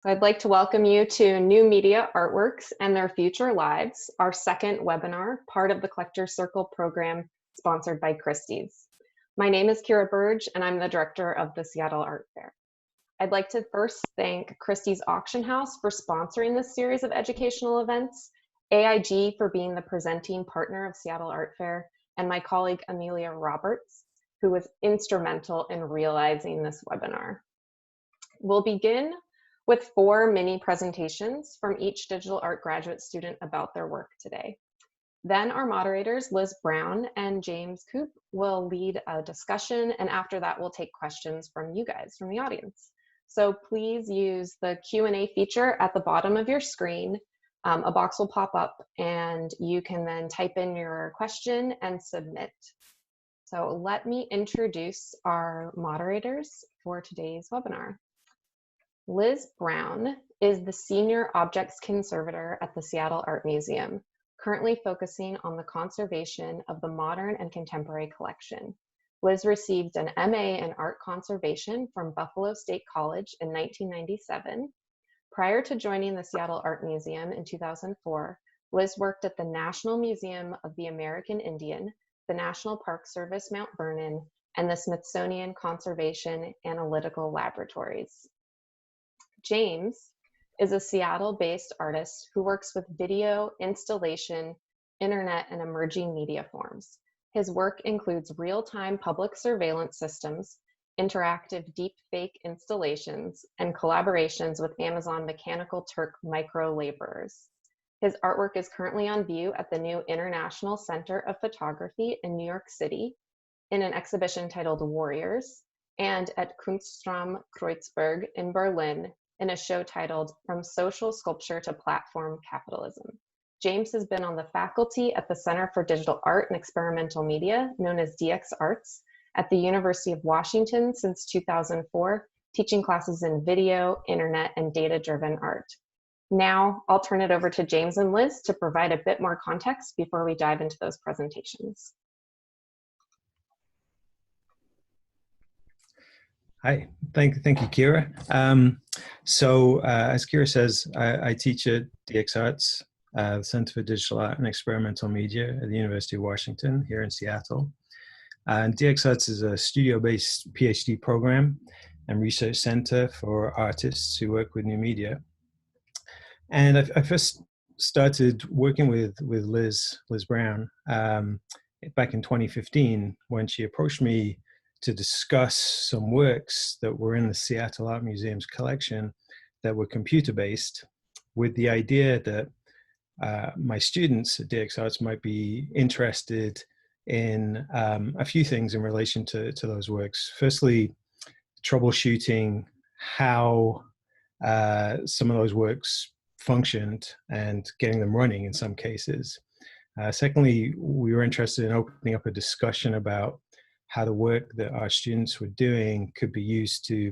I'd like to welcome you to New Media Artworks and Their Future Lives, our second webinar, part of the Collectors Circle program sponsored by Christie's. My name is Kira Burge, and I'm the director of the Seattle Art Fair. I'd like to first thank Christie's Auction House for sponsoring this series of educational events, AIG for being the presenting partner of Seattle Art Fair, and my colleague Amelia Roberts, who was instrumental in realizing this webinar. We'll begin with 4 mini presentations from each digital art graduate student about their work today. Then our moderators, Liz Brown and James Coupe, will lead a discussion, and after that we'll take questions from you guys, from the audience. So please use the Q&A feature at the bottom of your screen. A box will pop up and you can then type in your question and submit. So let me introduce our moderators for today's webinar. Liz Brown is the Senior Objects Conservator at the Seattle Art Museum, currently focusing on the conservation of the modern and contemporary collection. Liz received an MA in Art Conservation from Buffalo State College in 1997. Prior to joining the Seattle Art Museum in 2004, Liz worked at the National Museum of the American Indian, the National Park Service Mount Vernon, and the Smithsonian Conservation Analytical Laboratories. James is a Seattle-based artist who works with video, installation, internet, and emerging media forms. His work includes real-time public surveillance systems, interactive deepfake installations, and collaborations with Amazon Mechanical Turk micro laborers. His artwork is currently on view at the new International Center of Photography in New York City in an exhibition titled Warriors, and at Kunstraum Kreuzberg in Berlin in a show titled From Social Sculpture to Platform Capitalism. James has been on the faculty at the Center for Digital Art and Experimental Media, known as DXARTS, at the University of Washington since 2004, teaching classes in video, internet, and data-driven art. Now, I'll turn it over to James and Liz to provide a bit more context before we dive into those presentations. Hi, thank you, Kira. As Kira says, I teach at DXARTS, the Center for Digital Art and Experimental Media at the University of Washington here in Seattle. And DXARTS is a studio-based Ph.D. program and research center for artists who work with new media. And I first started working with Liz Brown back in 2015 when she approached me to discuss some works that were in the Seattle Art Museum's collection that were computer-based, with the idea that my students at DXARTS might be interested in a few things in relation to those works. Firstly, troubleshooting how some of those works functioned and getting them running in some cases. Secondly, we were interested in opening up a discussion about how the work that our students were doing could be used to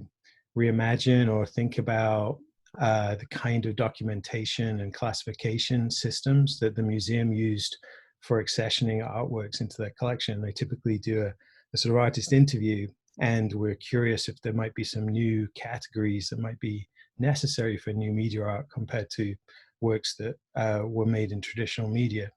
reimagine or think about the kind of documentation and classification systems that the museum used for accessioning artworks into their collection. They typically do a sort of artist interview, and we're curious if there might be some new categories that might be necessary for new media art compared to works that were made in traditional media.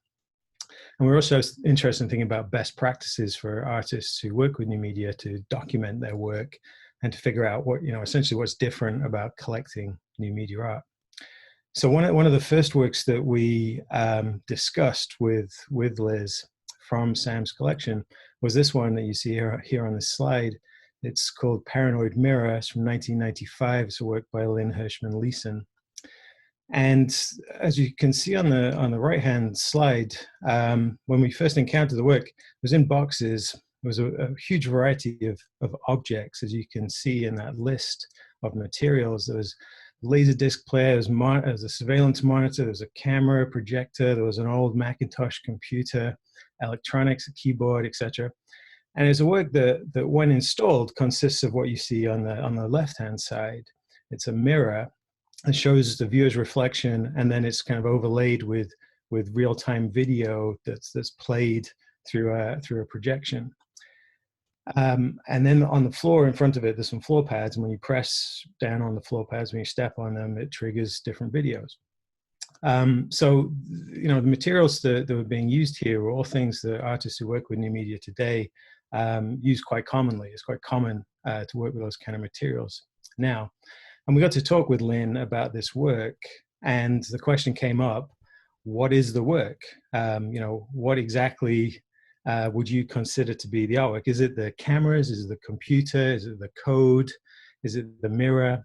And we're also interested in thinking about best practices for artists who work with new media to document their work and to figure out what, essentially what's different about collecting new media art. So one of the first works that we discussed with Liz from Sam's collection was this one that you see here on this slide. It's called Paranoid Mirror. It's from 1995. It's a work by Lynn Hirschman Leeson. And as you can see on the right-hand slide, when we first encountered the work, it was in boxes. There was a huge variety of objects, as you can see in that list of materials. There was a Laserdisc player, there was a surveillance monitor, there was a camera, projector, there was an old Macintosh computer, electronics, a keyboard, etc. And it's a work that when installed consists of what you see on the left-hand side. It's a mirror. It shows the viewer's reflection, and then it's kind of overlaid with real-time video that's played through a projection. And then on the floor in front of it, there's some floor pads. And when you press down on the floor pads, when you step on them, it triggers different videos. So, you know, the materials that were being used here were all things that artists who work with new media today use quite commonly. It's quite common to work with those kind of materials now. And we got to talk with Lynn about this work, and the question came up, what is the work? You know, what exactly would you consider to be the artwork? Is it the cameras? Is it the computer? Is it the code? Is it the mirror?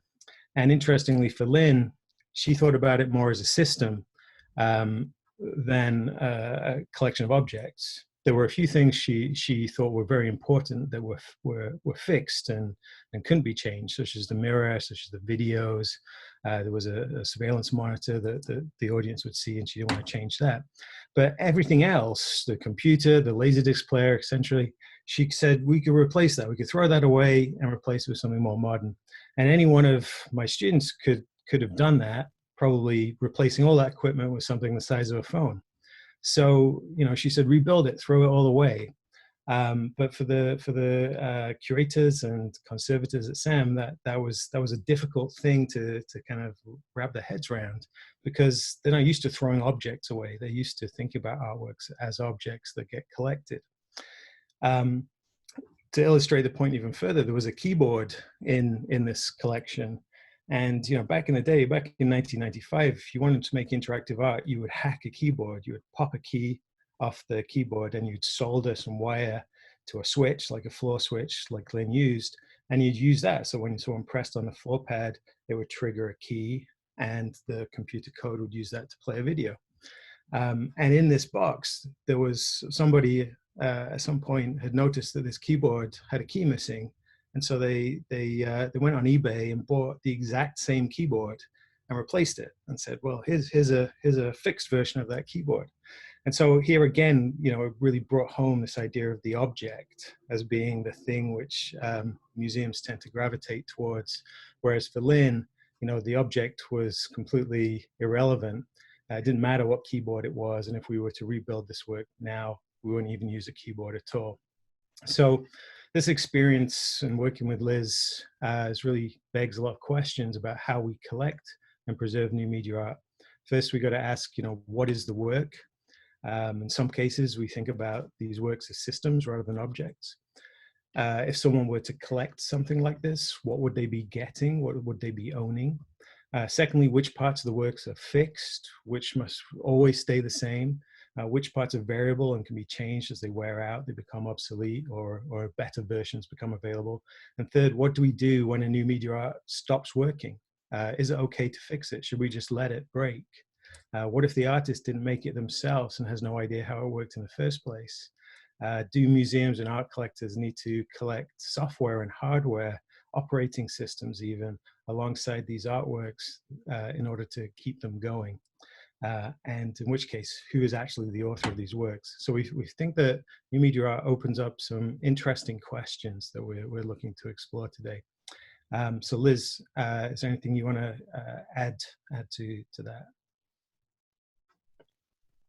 And interestingly for Lynn, she thought about it more as a system than a collection of objects. There were a few things she thought were very important that were fixed and couldn't be changed, such as the mirror, such as the videos. There was a surveillance monitor that the audience would see, and she didn't want to change that. But everything else, the computer, the Laserdisc player, essentially, she said we could replace that. We could throw that away and replace it with something more modern. And any one of my students could have done that, probably replacing all that equipment with something the size of a phone. So, you know, she said, rebuild it, throw it all away. But for the curators and conservators at SAM, that was a difficult thing to kind of wrap their heads around, because they're not used to throwing objects away. They're used to thinking about artworks as objects that get collected. To illustrate the point even further, there was a keyboard in this collection. And, you know, back in the day, back in 1995, if you wanted to make interactive art, you would hack a keyboard. You would pop a key off the keyboard and you'd solder some wire to a switch, like a floor switch, like Lynn used, and you'd use that. So when someone pressed on the floor pad, it would trigger a key, and the computer code would use that to play a video. And in this box, there was somebody at some point had noticed that this keyboard had a key missing. And so they went on eBay and bought the exact same keyboard and replaced it and said, well, here's a fixed version of that keyboard. And so here again, you know, it really brought home this idea of the object as being the thing which museums tend to gravitate towards. Whereas for Lynn, you know, the object was completely irrelevant. It didn't matter what keyboard it was. And if we were to rebuild this work now, we wouldn't even use a keyboard at all. So this experience and working with Liz really begs a lot of questions about how we collect and preserve new media art. First, we got to ask, you know, what is the work? In some cases, we think about these works as systems rather than objects. If someone were to collect something like this, what would they be getting? What would they be owning? Secondly, which parts of the works are fixed, which must always stay the same? Which parts are variable and can be changed as they wear out, they become obsolete, or better versions become available? And third, what do we do when a new media art stops working? Is it okay to fix it? Should we just let it break? What if the artist didn't make it themselves and has no idea how it worked in the first place? Do museums and art collectors need to collect software and hardware, operating systems even, alongside these artworks in order to keep them going? And in which case, who is actually the author of these works? So we think that new media art opens up some interesting questions that we're looking to explore today. So Liz, is there anything you want to add to that?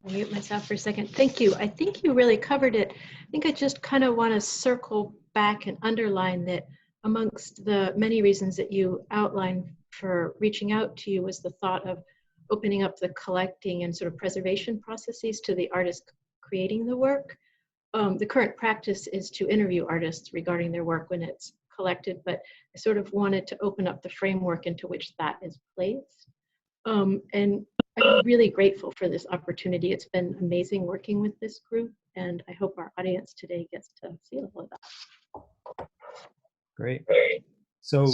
I'll mute myself for a second. Thank you. I think you really covered it. I think I just kind of want to circle back and underline that amongst the many reasons that you outlined for reaching out to you was the thought of opening up the collecting and sort of preservation processes to the artist creating the work. The current practice is to interview artists regarding their work when it's collected, but I sort of wanted to open up the framework into which that is placed. And I'm really grateful for this opportunity. It's been amazing working with this group, and I hope our audience today gets to see all of that. Great. So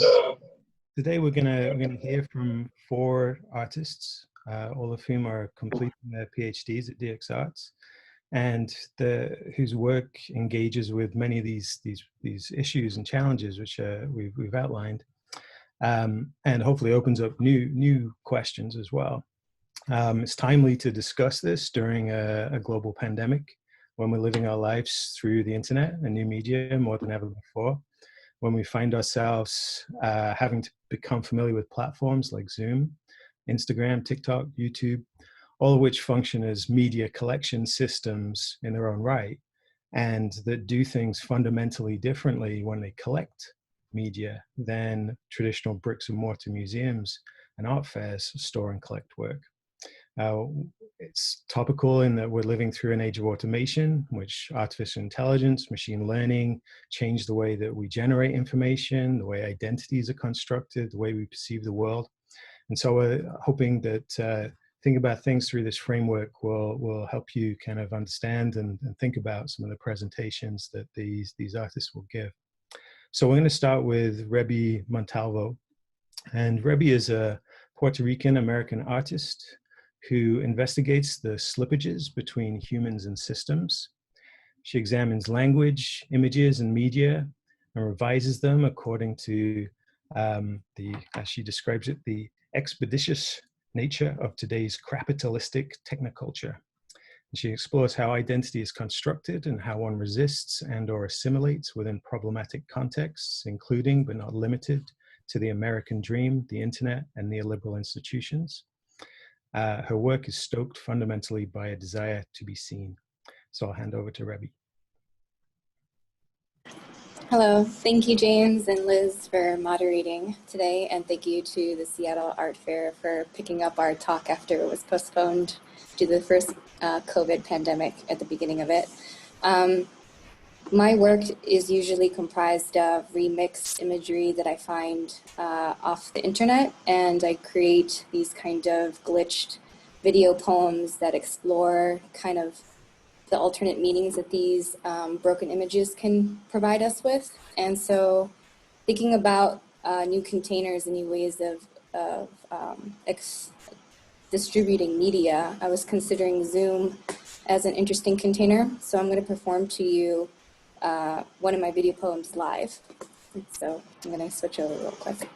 today we're gonna hear from 4 artists, all of whom are completing their PhDs at DXARTS, and whose work engages with many of these issues and challenges which we've outlined, and hopefully opens up new questions as well. It's timely to discuss this during a global pandemic, when we're living our lives through the internet and new media more than ever before, when we find ourselves having to become familiar with platforms like Zoom, Instagram, TikTok, YouTube, all of which function as media collection systems in their own right. and that do things fundamentally differently when they collect media than traditional bricks and mortar museums and art fairs store and collect work. It's topical in that we're living through an age of automation, which artificial intelligence, machine learning change the way that we generate information, the way identities are constructed, the way we perceive the world. And so we're hoping that think about things through this framework will help you kind of understand and think about some of the presentations that these artists will give. So we're going to start with Rebby Montalvo. And Rebby is a Puerto Rican American artist who investigates the slippages between humans and systems. She examines language, images, and media and revises them according to as she describes it, the expeditious nature of today's capitalistic technoculture. And she explores how identity is constructed and how one resists and or assimilates within problematic contexts, including but not limited to the American dream, the internet, and neoliberal institutions. Her work is stoked fundamentally by a desire to be seen. So I'll hand over to Rebby. Hello, thank you James and Liz for moderating today, and thank you to the Seattle Art Fair for picking up our talk after it was postponed due to the first COVID pandemic at the beginning of it. My work is usually comprised of remixed imagery that I find off the internet, and I create these kind of glitched video poems that explore kind of the alternate meanings that these broken images can provide us with. And so thinking about new containers and new ways of distributing media, I was considering Zoom as an interesting container. So I'm going to perform to you one of my video poems live. So I'm going to switch over real quick.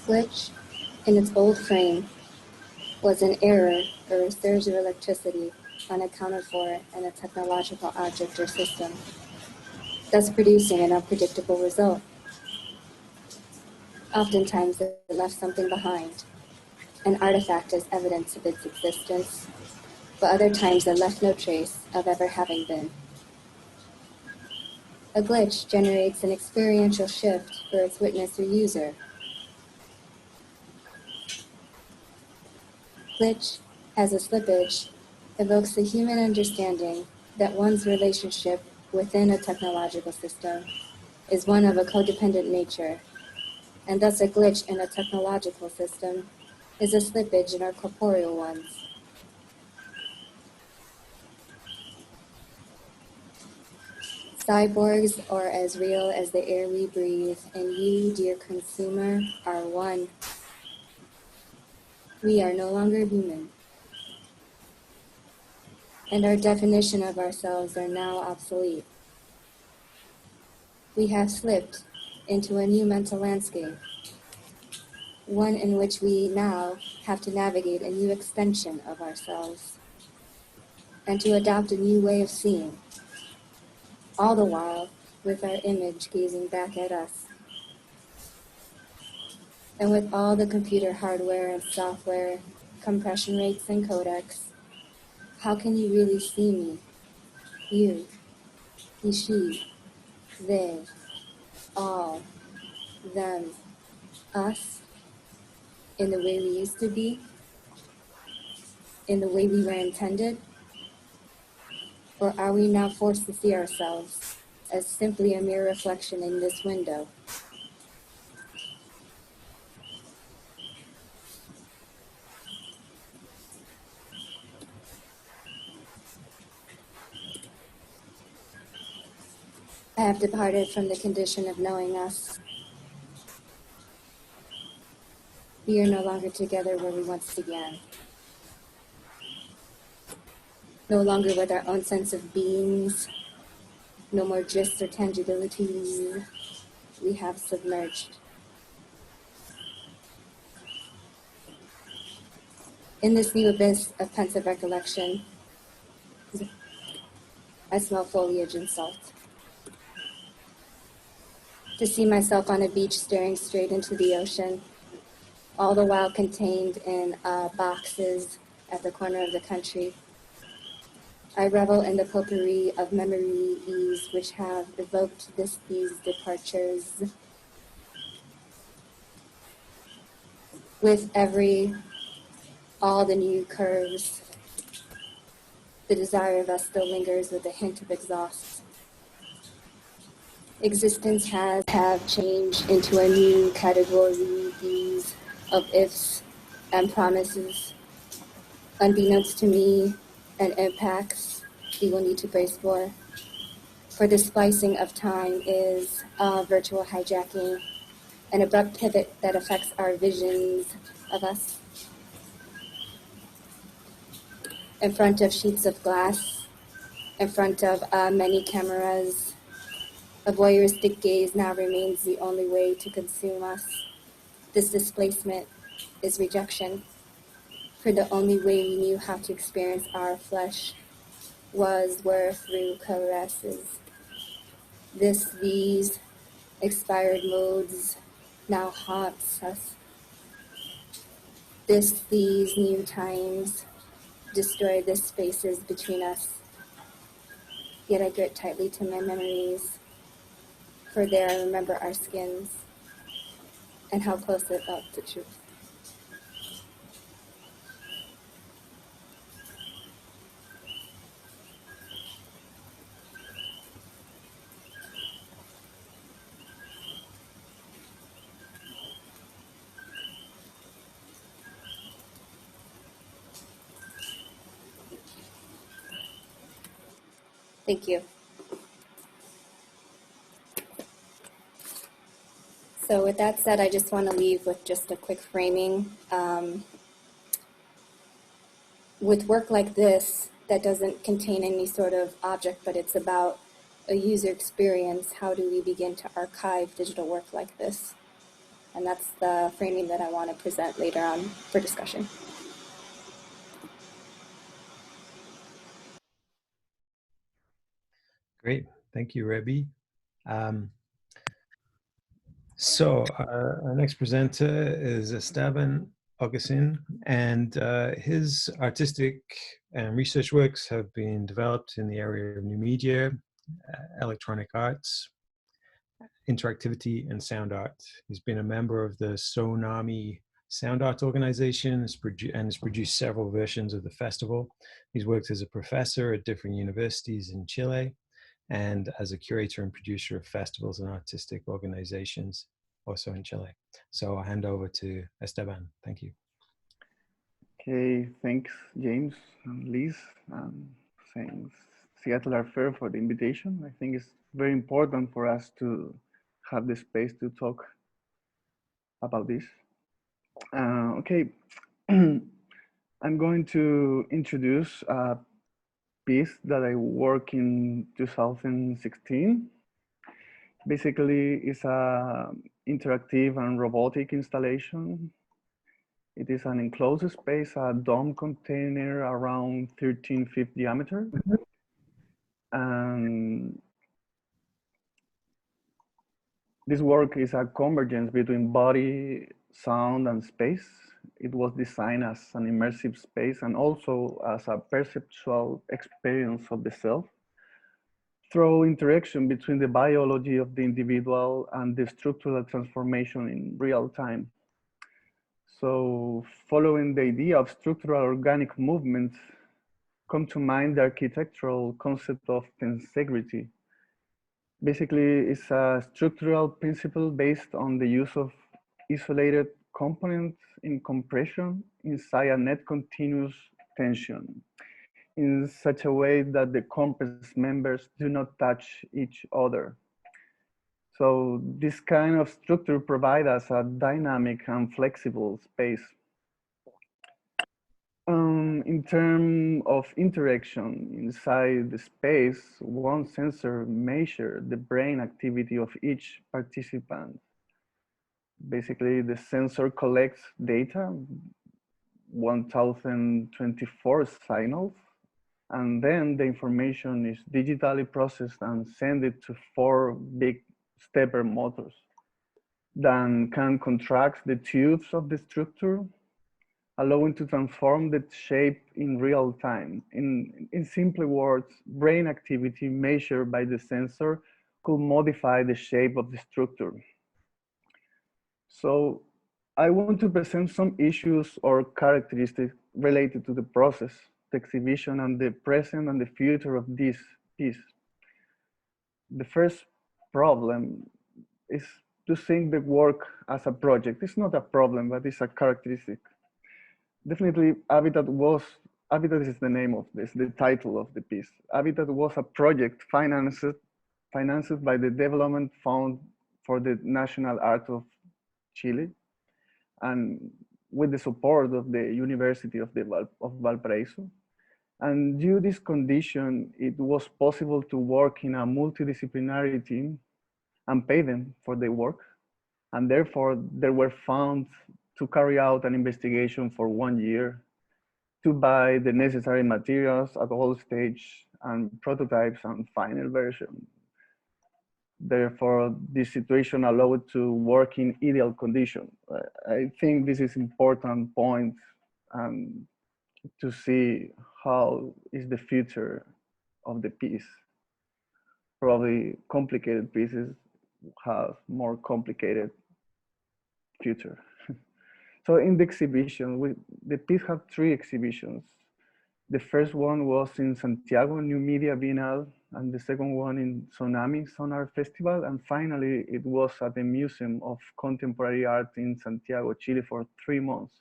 Glitch in its old frame was an error or a surge of electricity unaccounted for in a technological object or system, thus producing an unpredictable result. Oftentimes it left something behind, an artifact as evidence of its existence, but other times it left no trace of ever having been. A glitch generates an experiential shift for its witness or user. Glitch, as a slippage, evokes the human understanding that one's relationship within a technological system is one of a codependent nature, and thus a glitch in a technological system is a slippage in our corporeal ones. Cyborgs are as real as the air we breathe, and you, dear consumer, are one. We are no longer human, and our definition of ourselves are now obsolete. We have slipped into a new mental landscape, one in which we now have to navigate a new extension of ourselves and to adopt a new way of seeing, all the while with our image gazing back at us. And with all the computer hardware and software, compression rates and codecs, how can you really see me? You, he, she, they, all, them, us, in the way we used to be, in the way we were intended? Or are we now forced to see ourselves as simply a mere reflection in this window? I have departed from the condition of knowing us. We are no longer together where we once began. No longer with our own sense of beings. No more gists or tangibilities. We have submerged. In this new abyss of pensive recollection, I smell foliage and salt. To see myself on a beach staring straight into the ocean, all the while contained in boxes at the corner of the country. I revel in the potpourri of memories which have evoked these departures. With all the new curves, the desire of us still lingers with a hint of exhaust. Existence have changed into a new category, these of ifs and promises, unbeknownst to me, and impacts we will need to brace for. For the splicing of time is a virtual hijacking, an abrupt pivot that affects our visions of us. In front of sheets of glass, in front of many cameras, a voyeuristic gaze now remains the only way to consume us. This displacement is rejection, for the only way we knew how to experience our flesh were through caresses. These expired modes now haunts us. These new times destroy the spaces between us. Yet I grip tightly to my memories, for there I remember our skins and how close it felt to truth. Thank you. So with that said, I just want to leave with just a quick framing. With work like this, that doesn't contain any sort of object, but it's about a user experience. How do we begin to archive digital work like this? And that's the framing that I want to present later on for discussion. Great, thank you, Rebby. So our next presenter is Esteban Agosin, and his artistic and research works have been developed in the area of new media, electronic arts, interactivity, and sound art. He's been a member of the Sonami Sound Art Organization and has produced several versions of the festival. He's worked as a professor at different universities in Chile and as a curator and producer of festivals and artistic organizations, also in Chile. So I'll hand over to Esteban. Thank you. Okay, thanks, James and Liz. Thanks, Seattle Art Fair, for the invitation. I think it's very important for us to have the space to talk about this. Okay, I'm going to introduce a piece that I worked in 2016. Basically, it's an interactive and robotic installation. It is an enclosed space, a dome container around 13 feet diameter. And this work is a convergence between body, sound, and space. It was designed as an immersive space and also as a perceptual experience of the self through interaction between the biology of the individual and the structural transformation in real time. So following the idea of structural organic movements, come to mind the architectural concept of tensegrity. Basically, it's a structural principle based on the use of isolated components in compression inside a net continuous tension in such a way that the compressed members do not touch each other. So this kind of structure provides us a dynamic and flexible space. In terms of interaction inside the space, one sensor measures the brain activity of each participant. Basically, the sensor collects data, 1024 signals, and then the information is digitally processed and sent it to 4 big stepper motors. Then can contract the tubes of the structure, allowing to transform the shape in real time. In simple words, brain activity measured by the sensor could modify the shape of the structure. So I want to present some issues or characteristics related to the process, the exhibition, and the present and the future of this piece. The first problem is to think the work as a project. It's not a problem, but it's a characteristic. Definitely, Habitat is the name of this, the title of the piece. Habitat was a project financed by the Development Fund for the National Art of Chile, and with the support of the University of Valparaiso. And due to this condition, it was possible to work in a multidisciplinary team and pay them for their work. And therefore, they were found to carry out an investigation for 1 year, to buy the necessary materials at all stages and prototypes and final version. Therefore, this situation allowed to work in ideal conditions. I think this is important point to see how is the future of the piece. Probably complicated pieces have more complicated future. So in the exhibition, the piece had 3 exhibitions. The first one was in Santiago New Media Bienal, and the second one in Tsunami Sonar Festival, and finally it was at the Museum of Contemporary Art in Santiago, Chile for 3 months.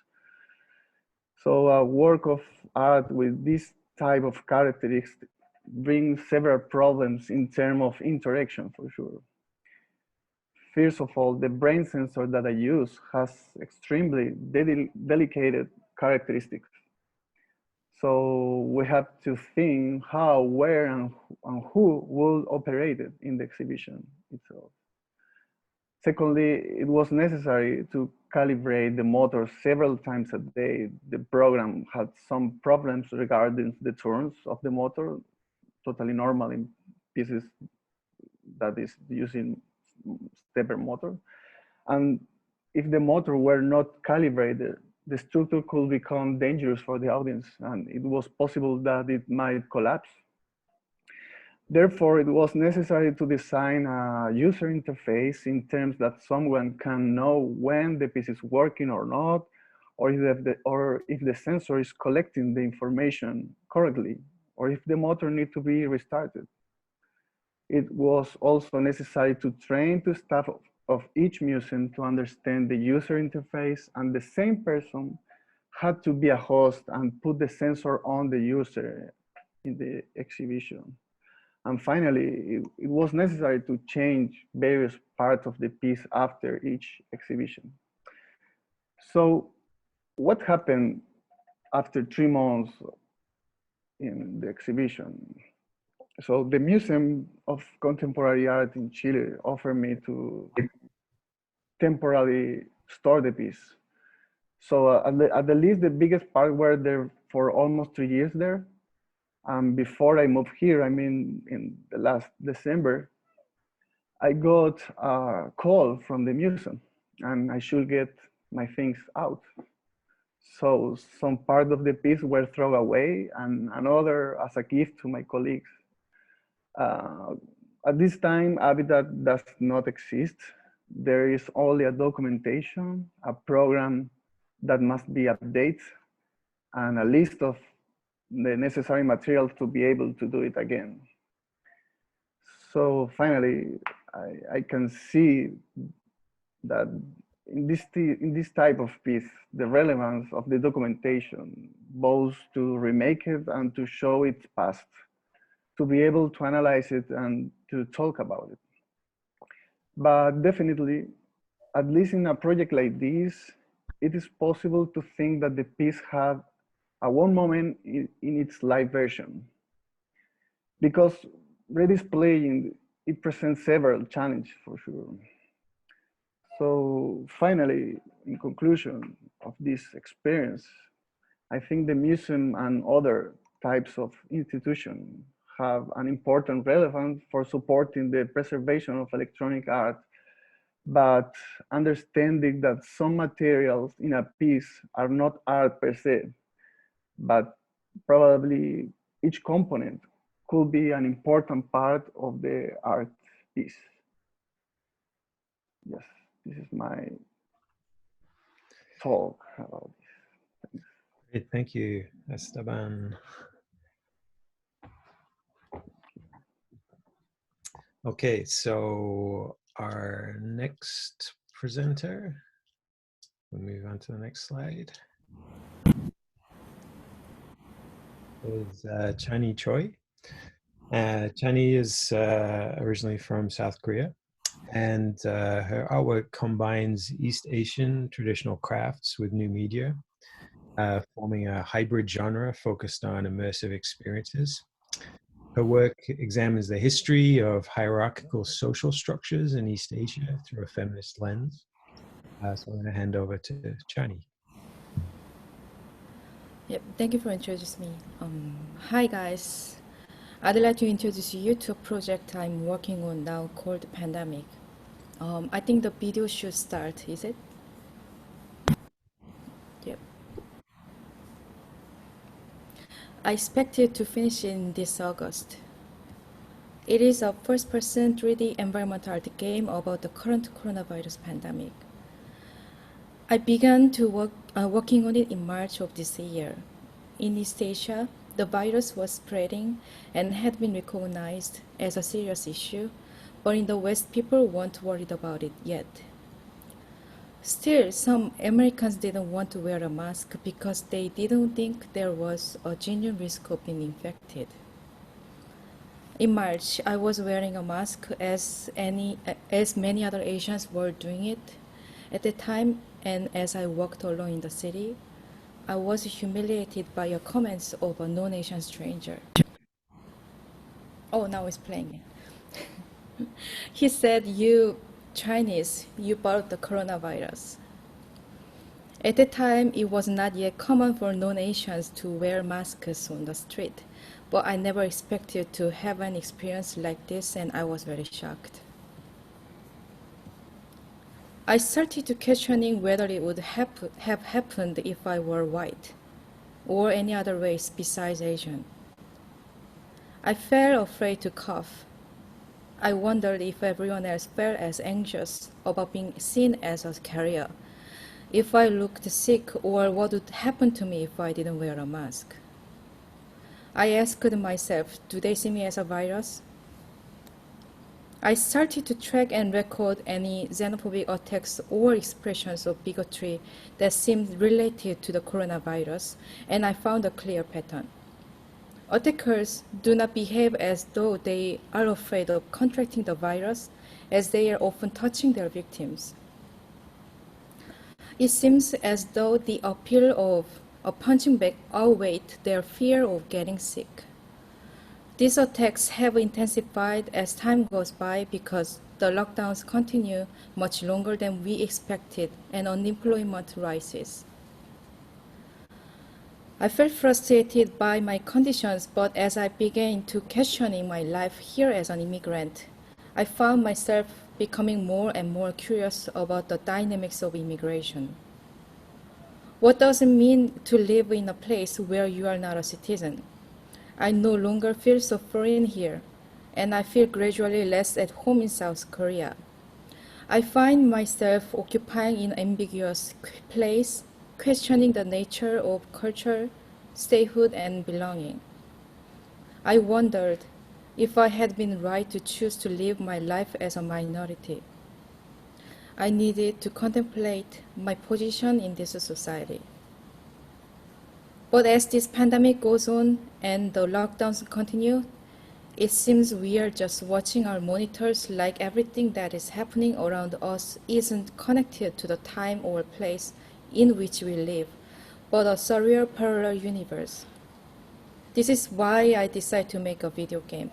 So a work of art with this type of characteristics brings several problems in terms of interaction, for sure. First of all, the brain sensor that I use has extremely delicate characteristics. So we have to think how, where, and who will operate it in the exhibition itself. Secondly, it was necessary to calibrate the motor several times a day. The program had some problems regarding the turns of the motor, totally normal in pieces that is using stepper motor. And if the motor were not calibrated, the structure could become dangerous for the audience, and it was possible that it might collapse. Therefore, it was necessary to design a user interface in terms that someone can know when the piece is working or not, or if the sensor is collecting the information correctly, or if the motor needs to be restarted. It was also necessary to train the staff of each museum to understand the user interface, and the same person had to be a host and put the sensor on the user in the exhibition. And finally, it was necessary to change various parts of the piece after each exhibition. So what happened after 3 months in the exhibition? So the Museum of Contemporary Art in Chile offered me to temporarily store the piece. So at the least, the biggest part were there for almost 3 years there. Before I moved here, I mean, in the last December, I got a call from the museum and I should get my things out. So some part of the piece were thrown away and another as a gift to my colleagues. At this time, Habitat does not exist. There is only a documentation, a program that must be updated, and a list of the necessary materials to be able to do it again. So finally, I can see that in this type of piece, the relevance of the documentation, both to remake it and to show its past, to be able to analyze it and to talk about it. But definitely, at least in a project like this, it is possible to think that the piece had a one moment in its live version. Because redisplaying, it presents several challenges for sure. So finally, in conclusion of this experience, I think the museum and other types of institutions have an important relevance for supporting the preservation of electronic art, but understanding that some materials in a piece are not art per se, but probably each component could be an important part of the art piece. Yes, this is my talk about this. Great, thank you, Esteban. Okay, so our next presenter, we'll move on to the next slide, is Chanee Choi. Chanee is originally from South Korea, and her artwork combines East Asian traditional crafts with new media, forming a hybrid genre focused on immersive experiences. Her work examines the history of hierarchical social structures in East Asia through a feminist lens. So I'm going to hand over to Chanee. Yep, thank you for introducing me. Hi guys, I'd like to introduce you to a project I'm working on now called Pandemic. I think the video should start, is it? Yep. I expected to finish in this August. It is a first-person 3D environmental art game about the current coronavirus pandemic. I began to working on it in March of this year. In East Asia, the virus was spreading and had been recognized as a serious issue, but in the West, people weren't worried about it yet. Still, some Americans didn't want to wear a mask because they didn't think there was a genuine risk of being infected. In March, I was wearing a mask as many other Asians were doing it. At the time, and as I walked alone in the city, I was humiliated by the comments of a non-Asian stranger. Oh, now it's playing. He said, "You Chinese, you brought the coronavirus." At the time, it was not yet common for non-Asians to wear masks on the street, but I never expected to have an experience like this, and I was very shocked. I started to questioning whether it would have happened if I were white, or any other race besides Asian. I felt afraid to cough. I wondered if everyone else felt as anxious about being seen as a carrier, if I looked sick, or what would happen to me if I didn't wear a mask. I asked myself, do they see me as a virus? I started to track and record any xenophobic attacks or expressions of bigotry that seemed related to the coronavirus, and I found a clear pattern. Attackers do not behave as though they are afraid of contracting the virus, as they are often touching their victims. It seems as though the appeal of a punching bag outweighed their fear of getting sick. These attacks have intensified as time goes by because the lockdowns continue much longer than we expected and unemployment rises. I felt frustrated by my conditions, but as I began to questioning my life here as an immigrant, I found myself becoming more and more curious about the dynamics of immigration. What does it mean to live in a place where you are not a citizen? I no longer feel so foreign here, and I feel gradually less at home in South Korea. I find myself occupying an ambiguous place, questioning the nature of culture, statehood, and belonging. I wondered if I had been right to choose to live my life as a minority. I needed to contemplate my position in this society. But as this pandemic goes on and the lockdowns continue, It seems we are just watching our monitors like everything that is happening around us isn't connected to the time or place in which we live, but a surreal parallel universe. This is why I decided to make a video game.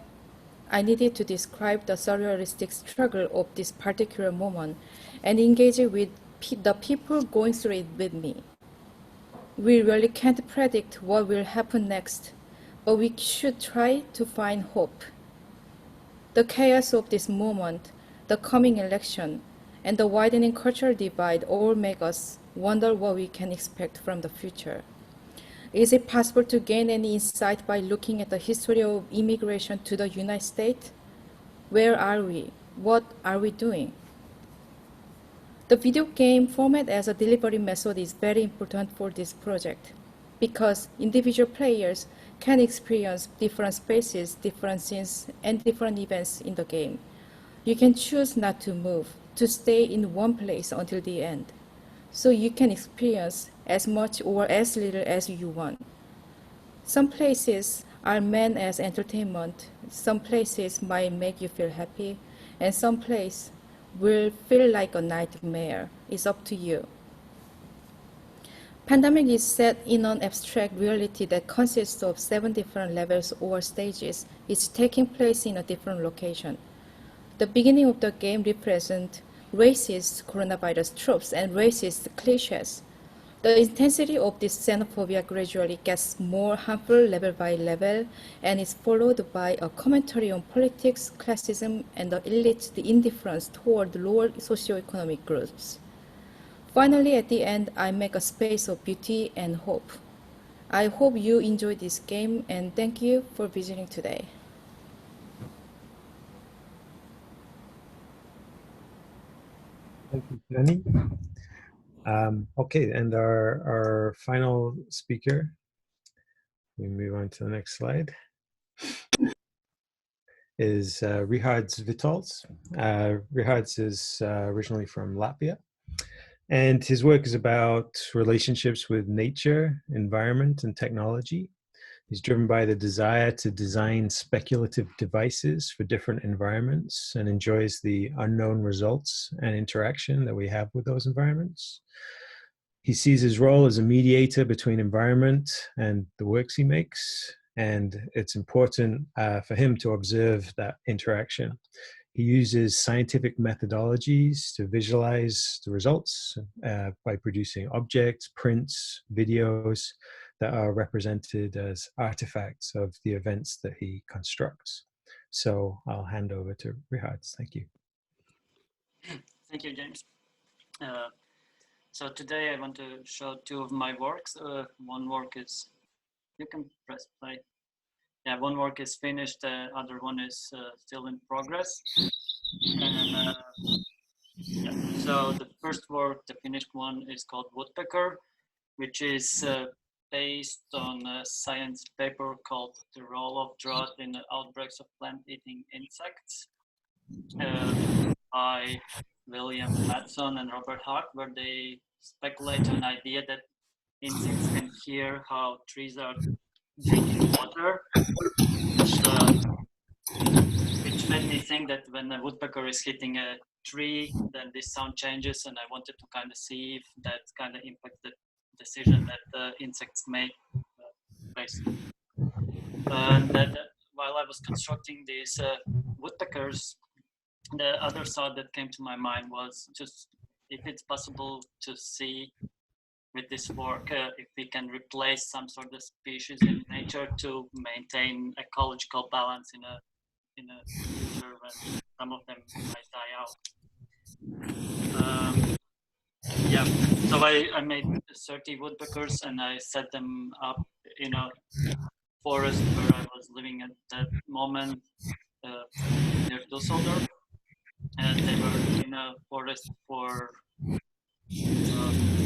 I needed to describe the surrealistic struggle of this particular moment and engage with the people going through it with me. We really can't predict what will happen next, but we should try to find hope. The chaos of this moment, the coming election, and the widening cultural divide all make us wonder what we can expect from the future. Is it possible to gain any insight by looking at the history of immigration to the United States? Where are we? What are we doing? The video game format as a delivery method is very important for this project because individual players can experience different spaces, different scenes, and different events in the game. You can choose not to move, to stay in one place until the end, so you can experience as much or as little as you want. Some places are meant as entertainment, some places might make you feel happy, and some places will feel like a nightmare. It's up to you. Pandemic is set in an abstract reality that consists of 7 different levels or stages, each taking place in a different location. The beginning of the game represents racist coronavirus tropes and racist cliches. The intensity of this xenophobia gradually gets more harmful level by level and is followed by a commentary on politics, classism, and the elite, the indifference toward lower socioeconomic groups. Finally, at the end, I make a space of beauty and hope. I hope you enjoy this game and thank you for visiting today. Thank you, Chanee. Okay, and our final speaker, we move on to the next slide, is Rihard's Vitols. Rihard's is originally from Latvia, and his work is about relationships with nature, environment, and technology. He's driven by the desire to design speculative devices for different environments and enjoys the unknown results and interaction that we have with those environments. He sees his role as a mediator between environment and the works he makes, and it's important for him to observe that interaction. He uses scientific methodologies to visualize the results by producing objects, prints, videos that are represented as artifacts of the events that he constructs. So I'll hand over to Rihard. Thank you. Thank you, James. So today I want to show 2 of my works. One work is, you can press play. Yeah, one work is finished, the other one is still in progress. And, yeah. So the first work, the finished one, is called Woodpecker, which is based on a science paper called The Role of Drought in the Outbreaks of Plant-Eating Insects by William Madsen and Robert Hart, where they speculate an idea that insects can hear how trees are drinking water, which made me think that when a woodpecker is hitting a tree, then this sound changes, and I wanted to kind of see if that kind of impacts the decision that the insects make. And that while I was constructing these woodpeckers, the other thought that came to my mind was just if it's possible to see with this work if we can replace some sort of species in nature to maintain ecological balance in a future when some of them might die out. Yeah, so I made 30 woodpeckers and I set them up in a forest where I was living at that moment near Düsseldorf. And they were in a forest for a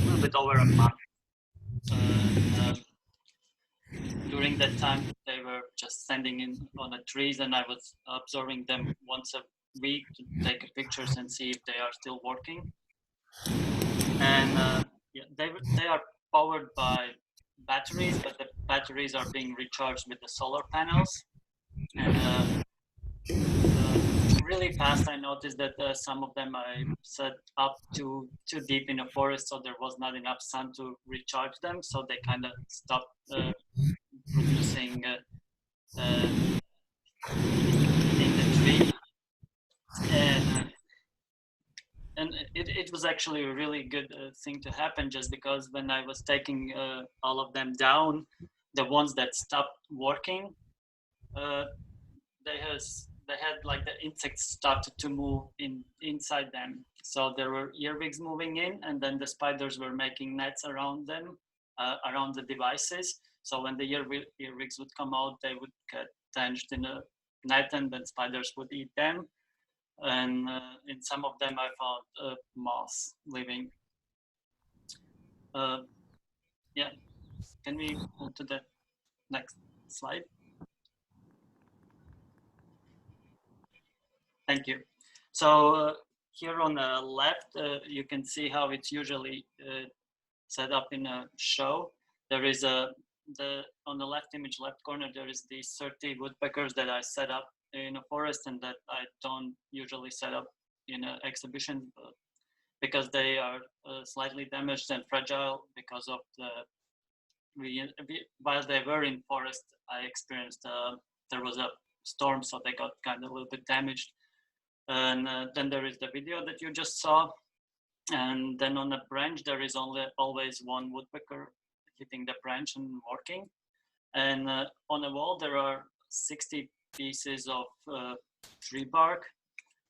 little bit over a month. During that time, they were just standing on the trees, and I was observing them once a week to take pictures and see if they are still working. And yeah, they are powered by batteries, but the batteries are being recharged with the solar panels. And really fast, I noticed that some of them I set up too deep in the forest, so there was not enough sun to recharge them, so they kind of stopped producing in the tree. And it was actually a really good thing to happen, just because when I was taking all of them down, the ones that stopped working, they had like the insects started to move inside them. So there were earwigs moving in, and then the spiders were making nets around them, around the devices. So when the earwigs would come out, they would get tanged in a net, and then spiders would eat them. And in some of them I found moths living. Yeah, can we move to the next slide? Thank you. So here on the left, you can see how it's usually set up in a show. There is on the left image, left corner, there is these 30 woodpeckers that I set up in a forest, and that I don't usually set up in an exhibition because they are slightly damaged and fragile because of while they were in forest, I experienced there was a storm, so they got kind of a little bit damaged. And then there is the video that you just saw, and then on the branch there is always one woodpecker hitting the branch and working. And on the wall there are 60 pieces of tree bark.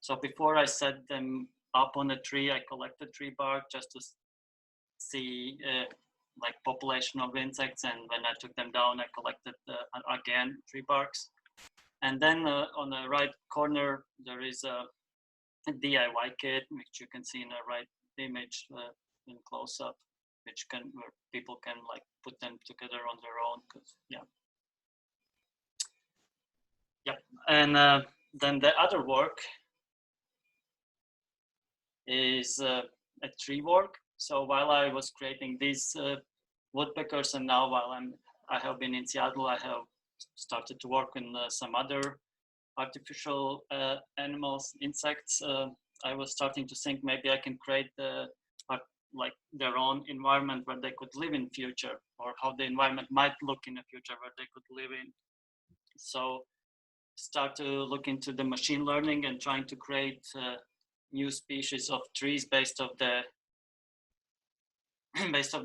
So before I set them up on a tree, I collected tree bark just to see like population of insects, and when I took them down, I collected again tree barks. And then on the right corner there is a DIY kit, which you can see in the right image in close up, where people can like put them together on their own. Yep. And then the other work is a tree work. So while I was creating these woodpeckers, and now while I have been in Seattle, I have started to work in some other artificial animals, insects. I was starting to think maybe I can create like their own environment where they could live in future, or how the environment might look in the future where they could live in. So start to look into the machine learning and trying to create new species of trees based of the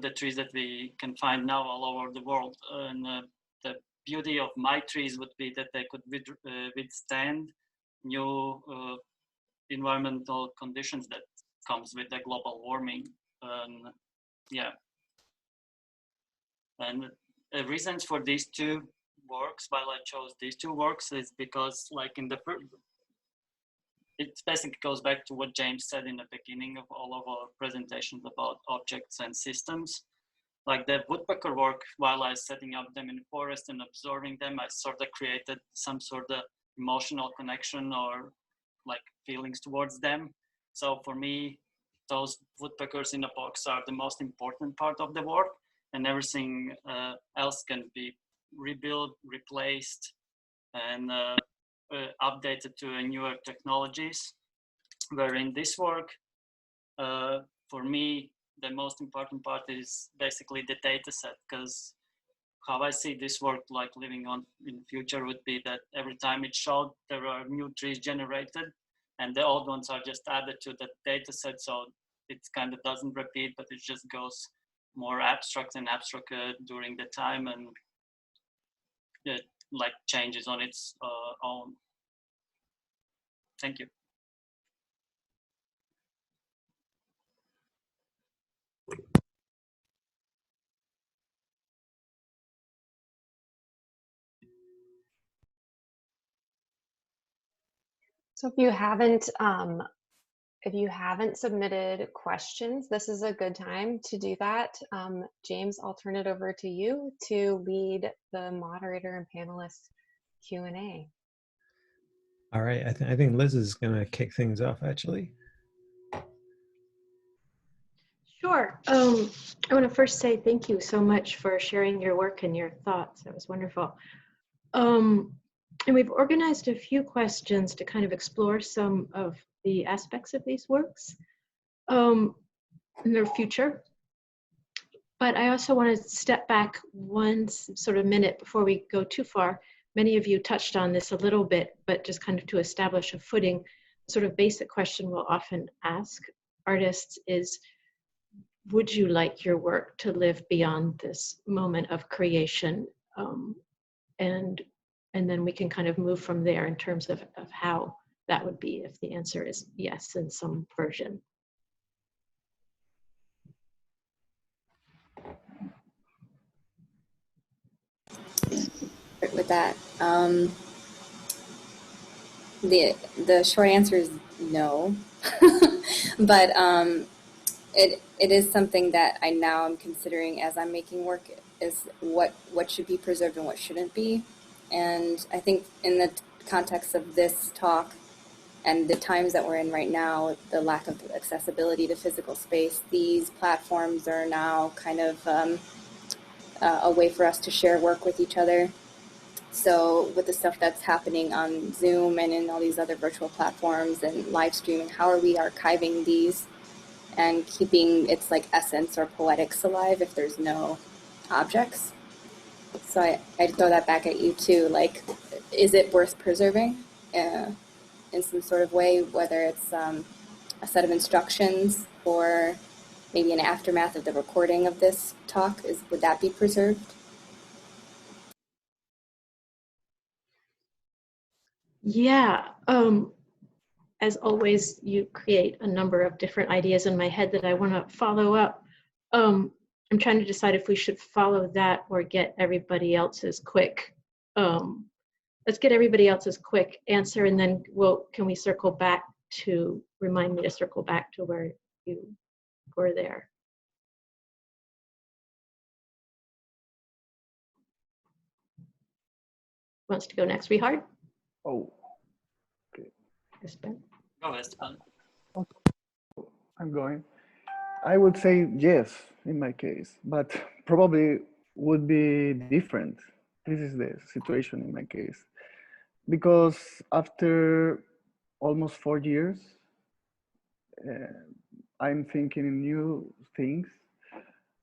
trees that we can find now all over the world. And the beauty of my trees would be that they could withstand new environmental conditions that comes with the global warming. Yeah. And the reasons for these two works, while I chose these two works, is because like in the first, it basically goes back to what James said in the beginning of all of our presentations about objects and systems. Like the woodpecker work, while I was setting up them in the forest and observing them, I sort of created some sort of emotional connection or like feelings towards them. So for me, those woodpeckers in the box are the most important part of the work, and everything else can be rebuilt, replaced, and updated to newer technologies. Where in this work, for me, the most important part is basically the data set, because how I see this work like living on in the future would be that every time it showed, there are new trees generated, and the old ones are just added to the data set, so it kind of doesn't repeat, but it just goes more abstract and abstract during the time, and it like changes on its own. Thank you. So if you haven't submitted questions, this is a good time to do that. James, I'll turn it over to you to lead the moderator and panelist Q&A. All right, I think Liz is going to kick things off, actually. Sure. I want to first say thank you so much for sharing your work and your thoughts. That was wonderful. And we've organized a few questions to kind of explore some of the aspects of these works in their future. But I also want to step back one sort of minute before we go too far. Many of you touched on this a little bit, but just kind of to establish a footing, sort of basic question we'll often ask artists is, would you like your work to live beyond this moment of creation? And then we can kind of move from there in terms of how that would be if the answer is yes in some version. With that, the short answer is no, but it is something that I now am considering as I'm making work, is what should be preserved and what shouldn't be. And I think in the context of this talk and the times that we're in right now, the lack of accessibility to physical space, these platforms are now kind of a way for us to share work with each other. So with the stuff that's happening on Zoom and in all these other virtual platforms and live streaming, how are we archiving these and keeping its like essence or poetics alive if there's no objects? So I'd throw that back at you too. Like, is it worth preserving in some sort of way, whether it's a set of instructions or maybe an aftermath of the recording of this talk? Would that be preserved? Yeah, as always, you create a number of different ideas in my head that I want to follow up. I'm trying to decide if we should follow that or get everybody else's quick. Let's get everybody else's quick answer, and then can we circle back to, remind me to circle back to where you were there. Wants to go next, Rihard? Oh, okay. Esteban? Go, Esteban. I'm going. I would say yes in my case, but probably would be different. This is the situation in my case. Because after almost 4 years, I'm thinking in new things,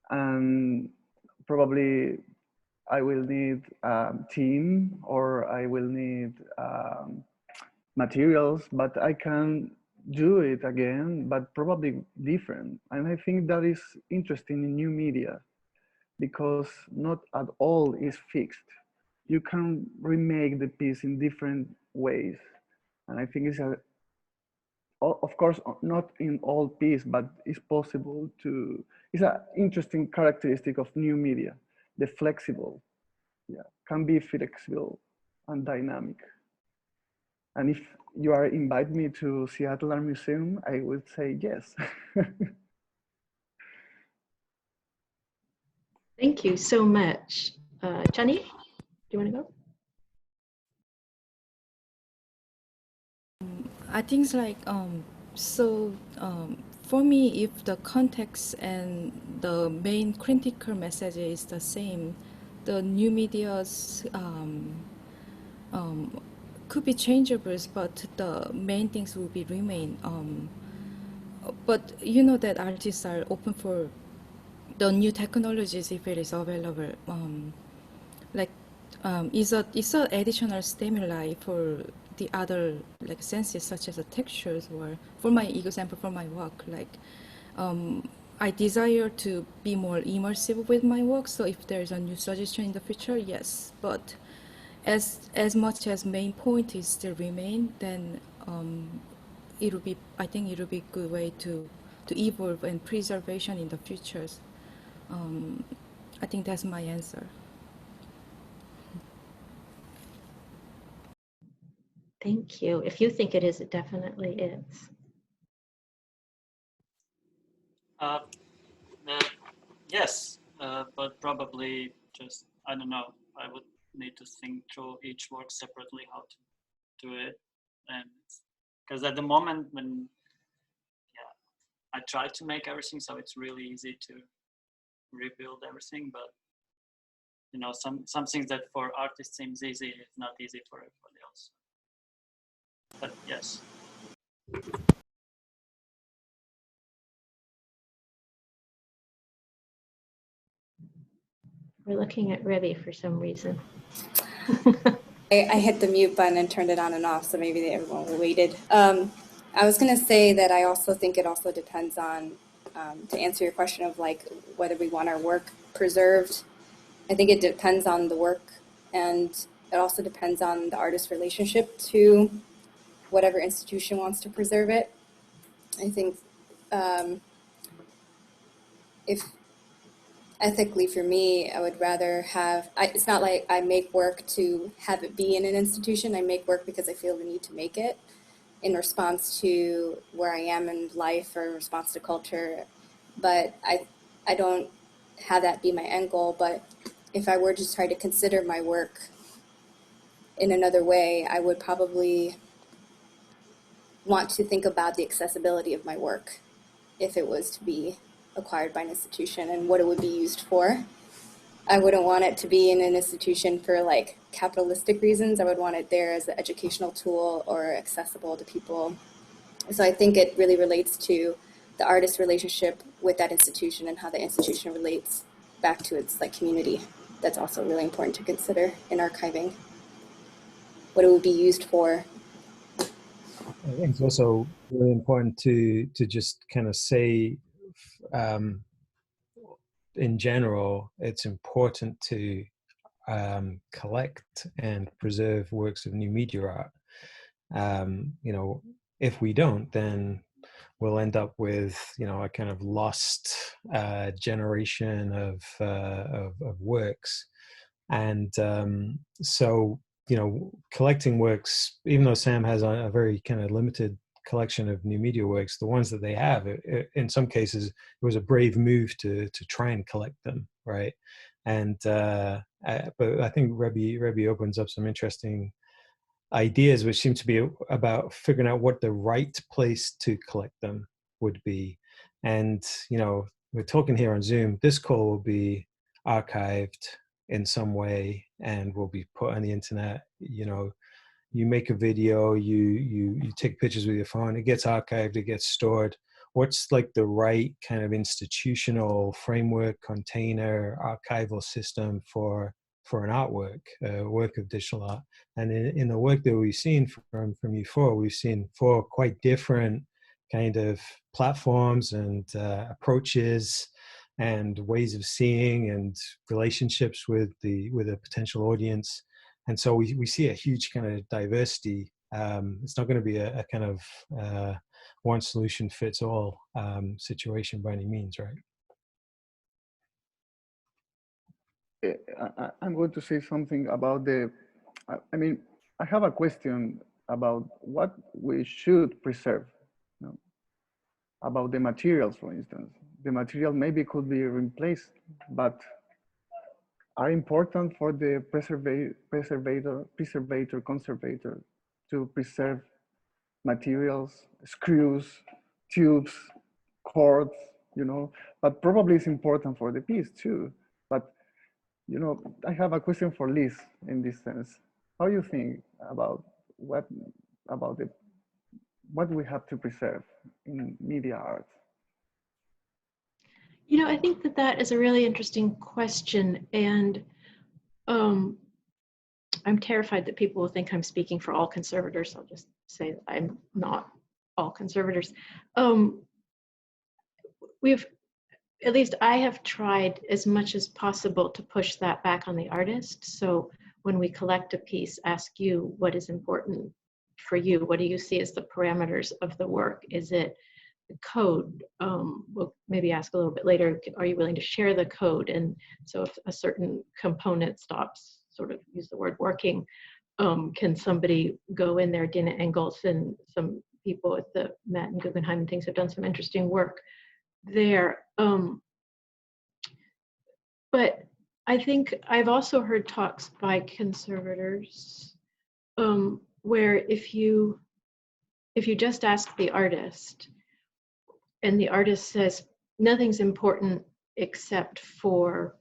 and probably I will need a team or I will need materials, but I can do it again, but probably different. And I think that is interesting in new media, because not at all is fixed. You can remake the piece in different ways. And I think it's of course, not in all piece, but it's possible to, it's an interesting characteristic of new media, the flexible, can be flexible and dynamic. And if you are invite me to Seattle Art Museum, I would say yes. Thank you so much. Chanee, do you want to go? I think it's like for me, if the context and the main critical message is the same, the new media's could be changeable, but the main things will be remain. But you know that artists are open for the new technologies if it is available. It's a additional stimuli for the other like senses, such as the textures, or for my example, for my work, like I desire to be more immersive with my work. So if there is a new suggestion in the future, yes. But as much as main point is still remain, then it'll be, I think it'll be a good way to evolve and preservation in the futures. I think that's my answer. Thank you. If you think it is, it definitely is. Yes, but probably just, I don't know, I would need to think through each work separately, how to do it. And because at the moment when, I try to make everything, so it's really easy to rebuild everything, but you know, some things that for artists seems easy, it's not easy for everybody else. But yes. We're looking at Rebby for some reason. I hit the mute button and turned it on and off, so maybe everyone waited. I was going to say that I also think it also depends on, to answer your question of like whether we want our work preserved, I think it depends on the work, and it also depends on the artist's relationship to whatever institution wants to preserve it. I think if ethically for me, I would rather have, it's not like I make work to have it be in an institution. I make work because I feel the need to make it in response to where I am in life or in response to culture. But I don't have that be my end goal. But if I were to try to consider my work in another way, I would probably want to think about the accessibility of my work if it was to be acquired by an institution and what it would be used for. I wouldn't want it to be in an institution for like capitalistic reasons. I would want it there as an educational tool or accessible to people. So I think it really relates to the artist's relationship with that institution and how the institution relates back to its like community. That's also really important to consider in archiving, what it would be used for. I think it's also really important to just kind of say, in general, it's important to collect and preserve works of new media art. You know, if we don't, then we'll end up with, you know, a kind of lost generation of works. And so, you know, collecting works, even though Sam has a very kind of limited collection of new media works, the ones that they have, in some cases, it was a brave move to try and collect them, right? And but I think Rebby opens up some interesting ideas, which seem to be about figuring out what the right place to collect them would be. And, you know, we're talking here on Zoom, this call will be archived in some way and will be put on the internet. You know, you make a video, you take pictures with your phone, it gets archived, it gets stored. What's like the right kind of institutional framework, container, archival system for an artwork, work of digital art? And in the work that we've seen from you four, we've seen four quite different kind of platforms and approaches and ways of seeing and relationships with a potential audience. And so we see a huge kind of diversity. It's not going to be a kind of one solution fits all situation by any means, right? I'm going to say something about I mean, I have a question about what we should preserve, you know, about the materials, for instance. The material maybe could be replaced, but are important for the conservator to preserve materials, screws, tubes, cords, you know, but probably it's important for the piece too. But, you know, I have a question for Liz in this sense. How do you think about what we have to preserve in media art? You know, I think that is a really interesting question, and I'm terrified that people will think I'm speaking for all conservators. I'll just say that I'm not all conservators. At least I have tried as much as possible to push that back on the artist. So when we collect a piece, ask you what is important for you. What do you see as the parameters of the work? Is it the code? We'll maybe ask a little bit later, are you willing to share the code? And so if a certain component stops, sort of use the word working, can somebody go in there? Dina Engels and some people at the Met and Guggenheim and things have done some interesting work there. But I think I've also heard talks by conservators where if you just ask the artist and the artist says nothing's important except for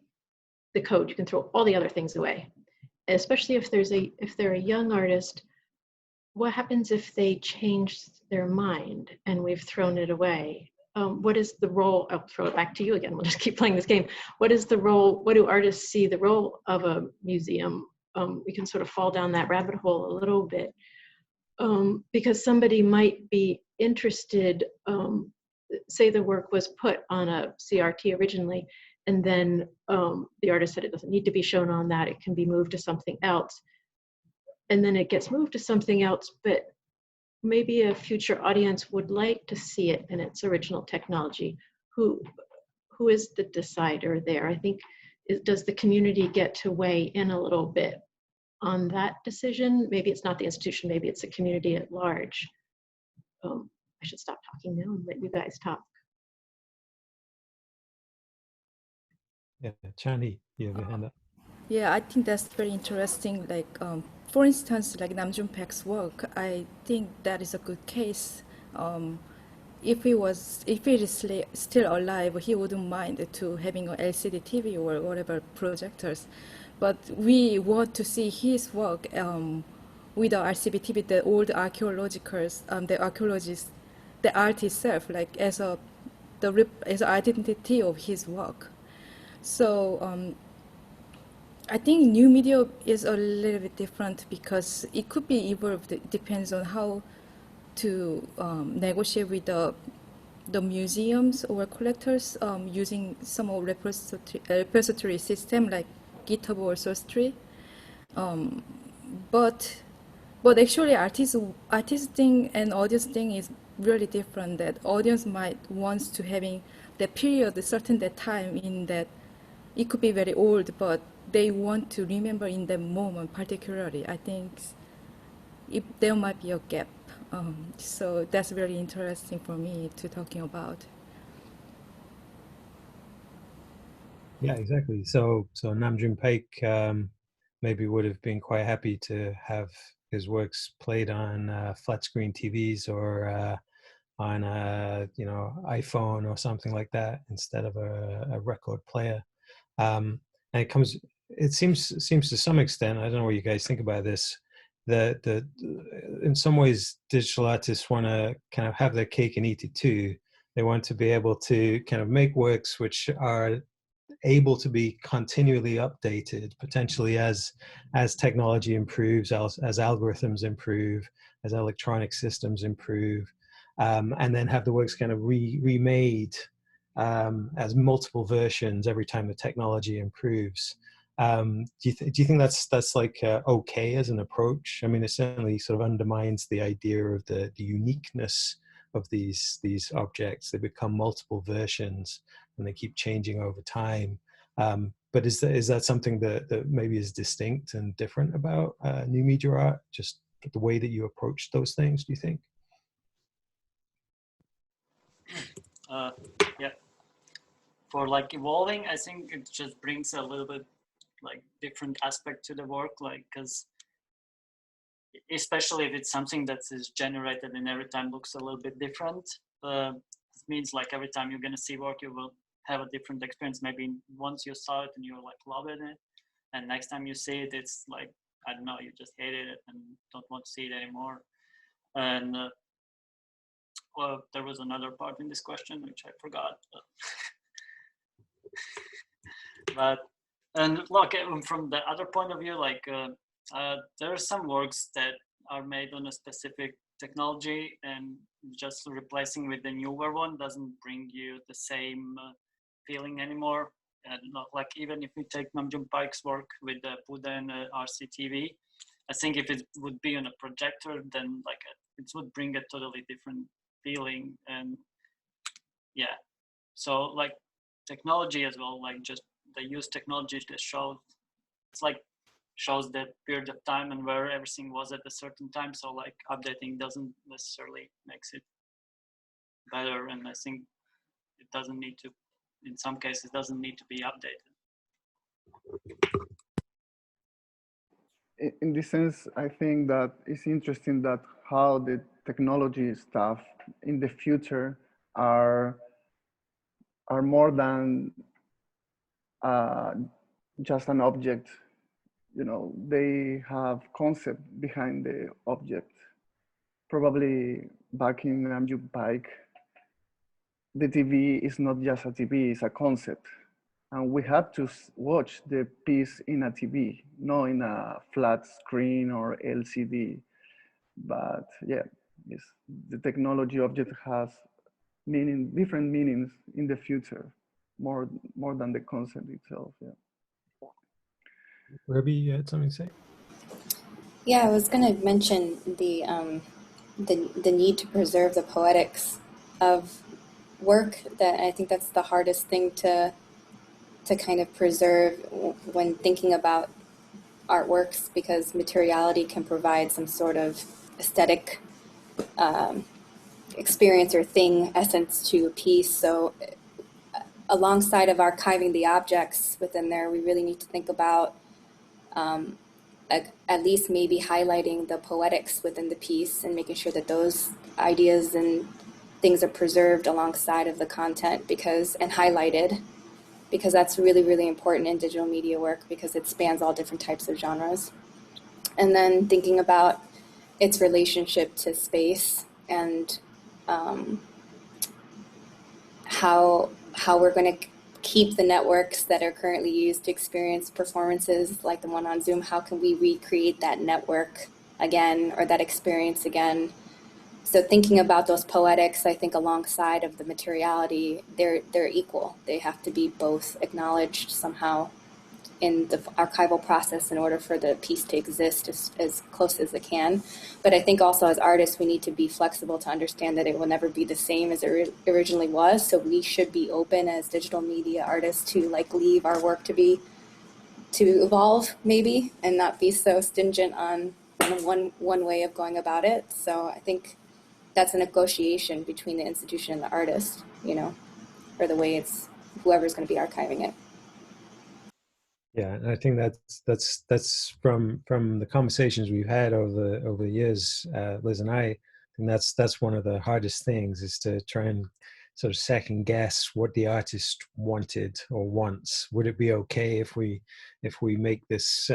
the code. You can throw all the other things away. Especially if they're a young artist, what happens if they change their mind and we've thrown it away? What is the role? I'll throw it back to you again. We'll just keep playing this game. What is the role? What do artists see the role of a museum? We can sort of fall down that rabbit hole a little bit, because somebody might be interested. Say the work was put on a CRT originally, and then the artist said it doesn't need to be shown on that. It can be moved to something else. And then it gets moved to something else, but maybe a future audience would like to see it in its original technology. Who is the decider there? I think, does the community get to weigh in a little bit on that decision? Maybe it's not the institution, maybe it's the community at large. I should stop talking now and let you guys talk. Yeah, Chanee, you have your hand up. Yeah, I think that's very interesting. Like, for instance, like Namjoon Paik's work, I think that is a good case. If he is still alive, he wouldn't mind to having an LCD TV or whatever projectors. But we want to see his work with the RCB TV, the old the archaeologists, the art itself, like as an identity of his work. So I think new media is a little bit different because it could be evolved. It depends on how to negotiate with the museums or collectors using some repository system like GitHub or SourceTree. But actually artist thing and audience thing is really different. That audience might want to having the period, a certain time in that it could be very old, but they want to remember in the moment particularly. I think there might be a gap. So that's very interesting for me to talking about. Yeah, exactly. So Namjoon Paik maybe would have been quite happy to have his works played on flat screen TVs or on a iPhone or something like that instead of a record player. And it seems to some extent, I don't know what you guys think about this, that in some ways digital artists want to kind of have their cake and eat it too. They want to be able to kind of make works which are able to be continually updated, potentially as technology improves, as algorithms improve, as electronic systems improve, and then have the works kind of remade as multiple versions every time the technology improves. Do you think that's like okay as an approach? I mean, it certainly sort of undermines the idea of the uniqueness of these objects. They become multiple versions and they keep changing over time. But is that something that maybe is distinct and different about new media art? Just the way that you approach those things, do you think? Yeah. For like evolving, I think it just brings a little bit like different aspect to the work, like, because especially if it's something that is generated and every time looks a little bit different, it means like every time you're going to see work, you will have a different experience. Maybe once you saw it and you're like loving it, and next time you see it, it's like, I don't know, you just hated it and don't want to see it anymore. And well, there was another part in this question which I forgot. But and look, from the other point of view, like there are some works that are made on a specific technology, and just replacing with the newer one doesn't bring you the same feeling anymore. And not like, even if we take Namjoon Paik's work with the Buddha and RCTV, I think if it would be on a projector, then like it would bring a totally different feeling. And yeah, so like technology as well, like just they use technology to show, it's like shows that period of time and where everything was at a certain time. So like updating doesn't necessarily makes it better. And I think it doesn't need to, in some cases, doesn't need to be updated. In this sense, I think that it's interesting that how the technology stuff in the future are more than just an object. You know, they have concept behind the object. Probably back in Amjuk Pike, the TV is not just a TV, it's a concept. And we had to watch the piece in a TV, not in a flat screen or LCD. But yeah, the technology object has different meanings in the future, more than the concept itself. Yeah. Rebby, you had something to say? Yeah, I was going to mention the need to preserve the poetics of work. That I think that's the hardest thing to kind of preserve when thinking about artworks, because materiality can provide some sort of aesthetic experience or thing, essence to a piece. So alongside of archiving the objects within there, we really need to think about at least maybe highlighting the poetics within the piece and making sure that those ideas and things are preserved alongside of the content, and highlighted, because that's really, really important in digital media work, because it spans all different types of genres. And then thinking about its relationship to space and how we're going to keep the networks that are currently used to experience performances like the one on Zoom. How can we recreate that network again, or that experience again? So thinking about those poetics, I think alongside of the materiality, they're equal. They have to be both acknowledged somehow in the archival process in order for the piece to exist as close as it can. But I think also as artists, we need to be flexible to understand that it will never be the same as it originally was. So we should be open as digital media artists to leave our work to evolve maybe, and not be so stingent on one way of going about it. So I think that's a negotiation between the institution and the artist, or the way it's whoever's going to be archiving it. Yeah, and I think that's from the conversations we've had over the years, Liz and I think that's one of the hardest things, is to try and sort of second guess what the artist wanted or wants. Would it be okay if we make this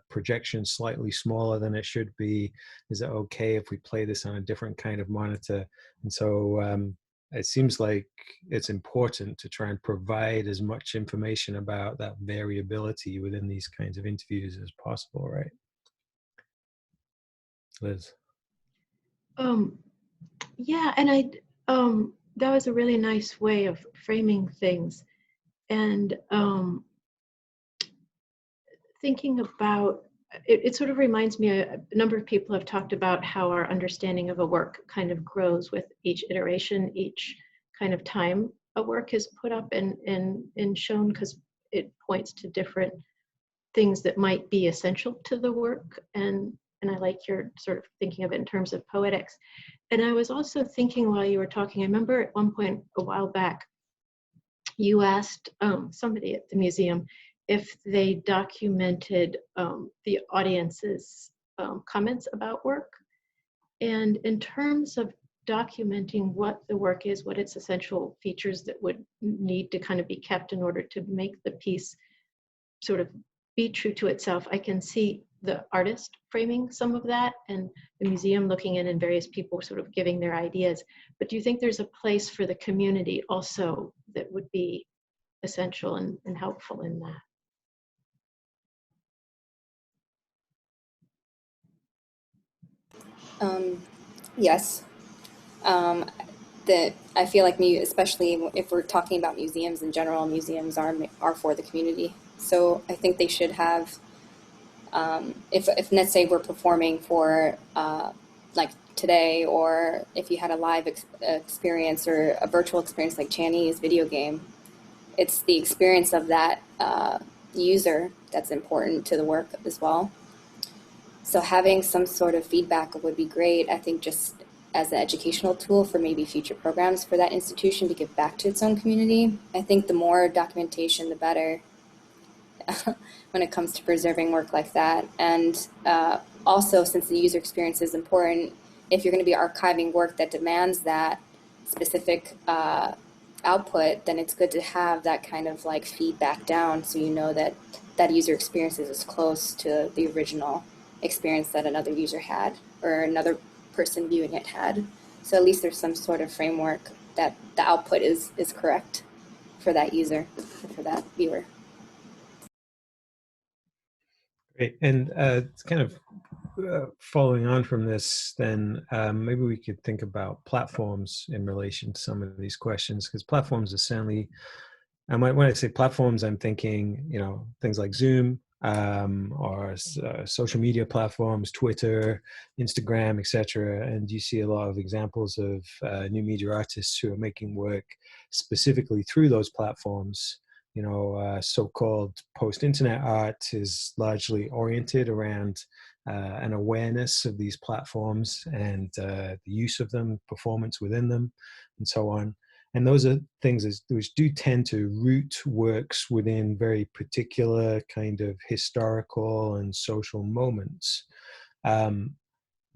projection slightly smaller than it should be? Is it okay if we play this on a different kind of monitor? And so it seems like it's important to try and provide as much information about that variability within these kinds of interviews as possible, right? Liz? Yeah, and that was a really nice way of framing things. And thinking about, it sort of reminds me, a number of people have talked about how our understanding of a work kind of grows with each iteration, each kind of time a work is put up and shown, because it points to different things that might be essential to the work. And I like your sort of thinking of it in terms of poetics. And I was also thinking while you were talking, I remember at one point a while back, you asked somebody at the museum if they documented the audience's comments about work. And in terms of documenting what the work is, what its essential features that would need to kind of be kept in order to make the piece sort of be true to itself, I can see the artist framing some of that, and the museum looking in, and various people sort of giving their ideas. But do you think there's a place for the community also that would be essential and helpful in that? Yes. That I feel like, especially if we're talking about museums in general, museums are for the community. So I think they should have, if let's say we're performing for like today, or if you had a live experience or a virtual experience like Chanee's video game, it's the experience of that user that's important to the work as well. So having some sort of feedback would be great, I think, just as an educational tool for maybe future programs for that institution to give back to its own community. I think the more documentation, the better when it comes to preserving work like that. And also, since the user experience is important, if you're going to be archiving work that demands that specific output, then it's good to have that kind of like feedback down, so you know that that user experience is as close to the original experience that another user had or another person viewing it had. So at least there's some sort of framework that the output is correct for that user, for that viewer. Great. And kind of following on from this, then maybe we could think about platforms in relation to some of these questions, because platforms are certainly, and when I say platforms, I'm thinking, you know, things like Zoom or social media platforms, Twitter, Instagram, etc. And you see a lot of examples of new media artists who are making work specifically through those platforms. You know, so-called post-internet art is largely oriented around an awareness of these platforms and the use of them, performance within them, and so on. And those are things which do tend to root works within very particular kind of historical and social moments.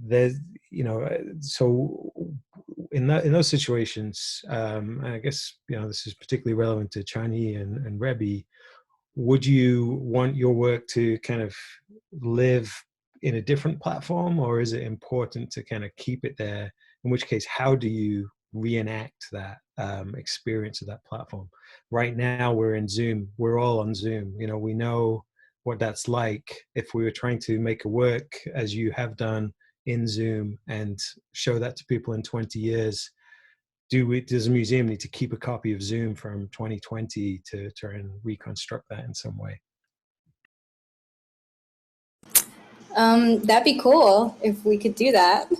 There's, you know, so in those situations, I guess, you know, this is particularly relevant to Chanee and Rebby. Would you want your work to kind of live in a different platform, or is it important to kind of keep it there? In which case, how do you reenact that experience of that platform? Right now, we're in Zoom. We're all on Zoom. You know, we know what that's like. If we were trying to make a work, as you have done, in Zoom and show that to people in 20 years, does a museum need to keep a copy of Zoom from 2020 to try and reconstruct that in some way? That'd be cool if we could do that.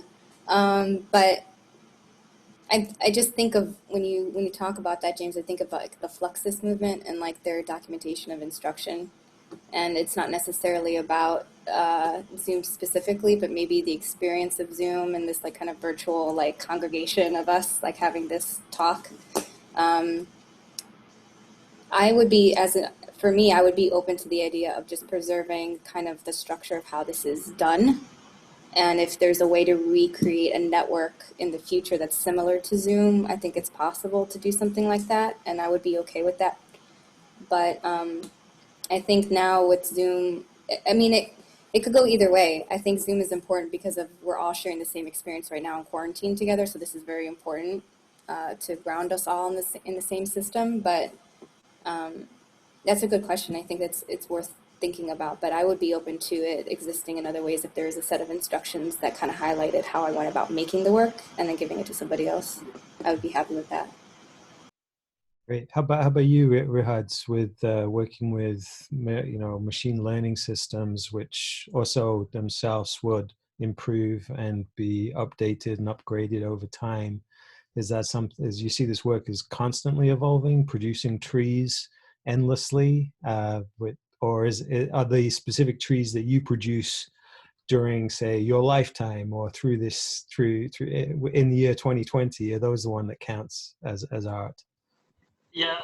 But I just think of when you talk about that, James, I think of like the Fluxus movement and like their documentation of instruction. And it's not necessarily about Zoom specifically, but maybe the experience of Zoom and this like kind of virtual like congregation of us like having this talk. I would be, for me, I would be open to the idea of just preserving kind of the structure of how this is done. And if there's a way to recreate a network in the future that's similar to Zoom, I think it's possible to do something like that, and I would be okay with that. But I think now with Zoom, I mean, it could go either way. I think Zoom is important because we're all sharing the same experience right now in quarantine together, so this is very important to ground us all in the same system. But that's a good question. I think it's worth thinking about, but I would be open to it existing in other ways if there is a set of instructions that kind of highlighted how I went about making the work and then giving it to somebody else. I would be happy with that. Great. How about you, Rihard, with working with, you know, machine learning systems, which also themselves would improve and be updated and upgraded over time? Is that something, as you see this work is constantly evolving, producing trees endlessly, or are the specific trees that you produce during, say, your lifetime or through in the year 2020, are those the one that counts as art? Yeah,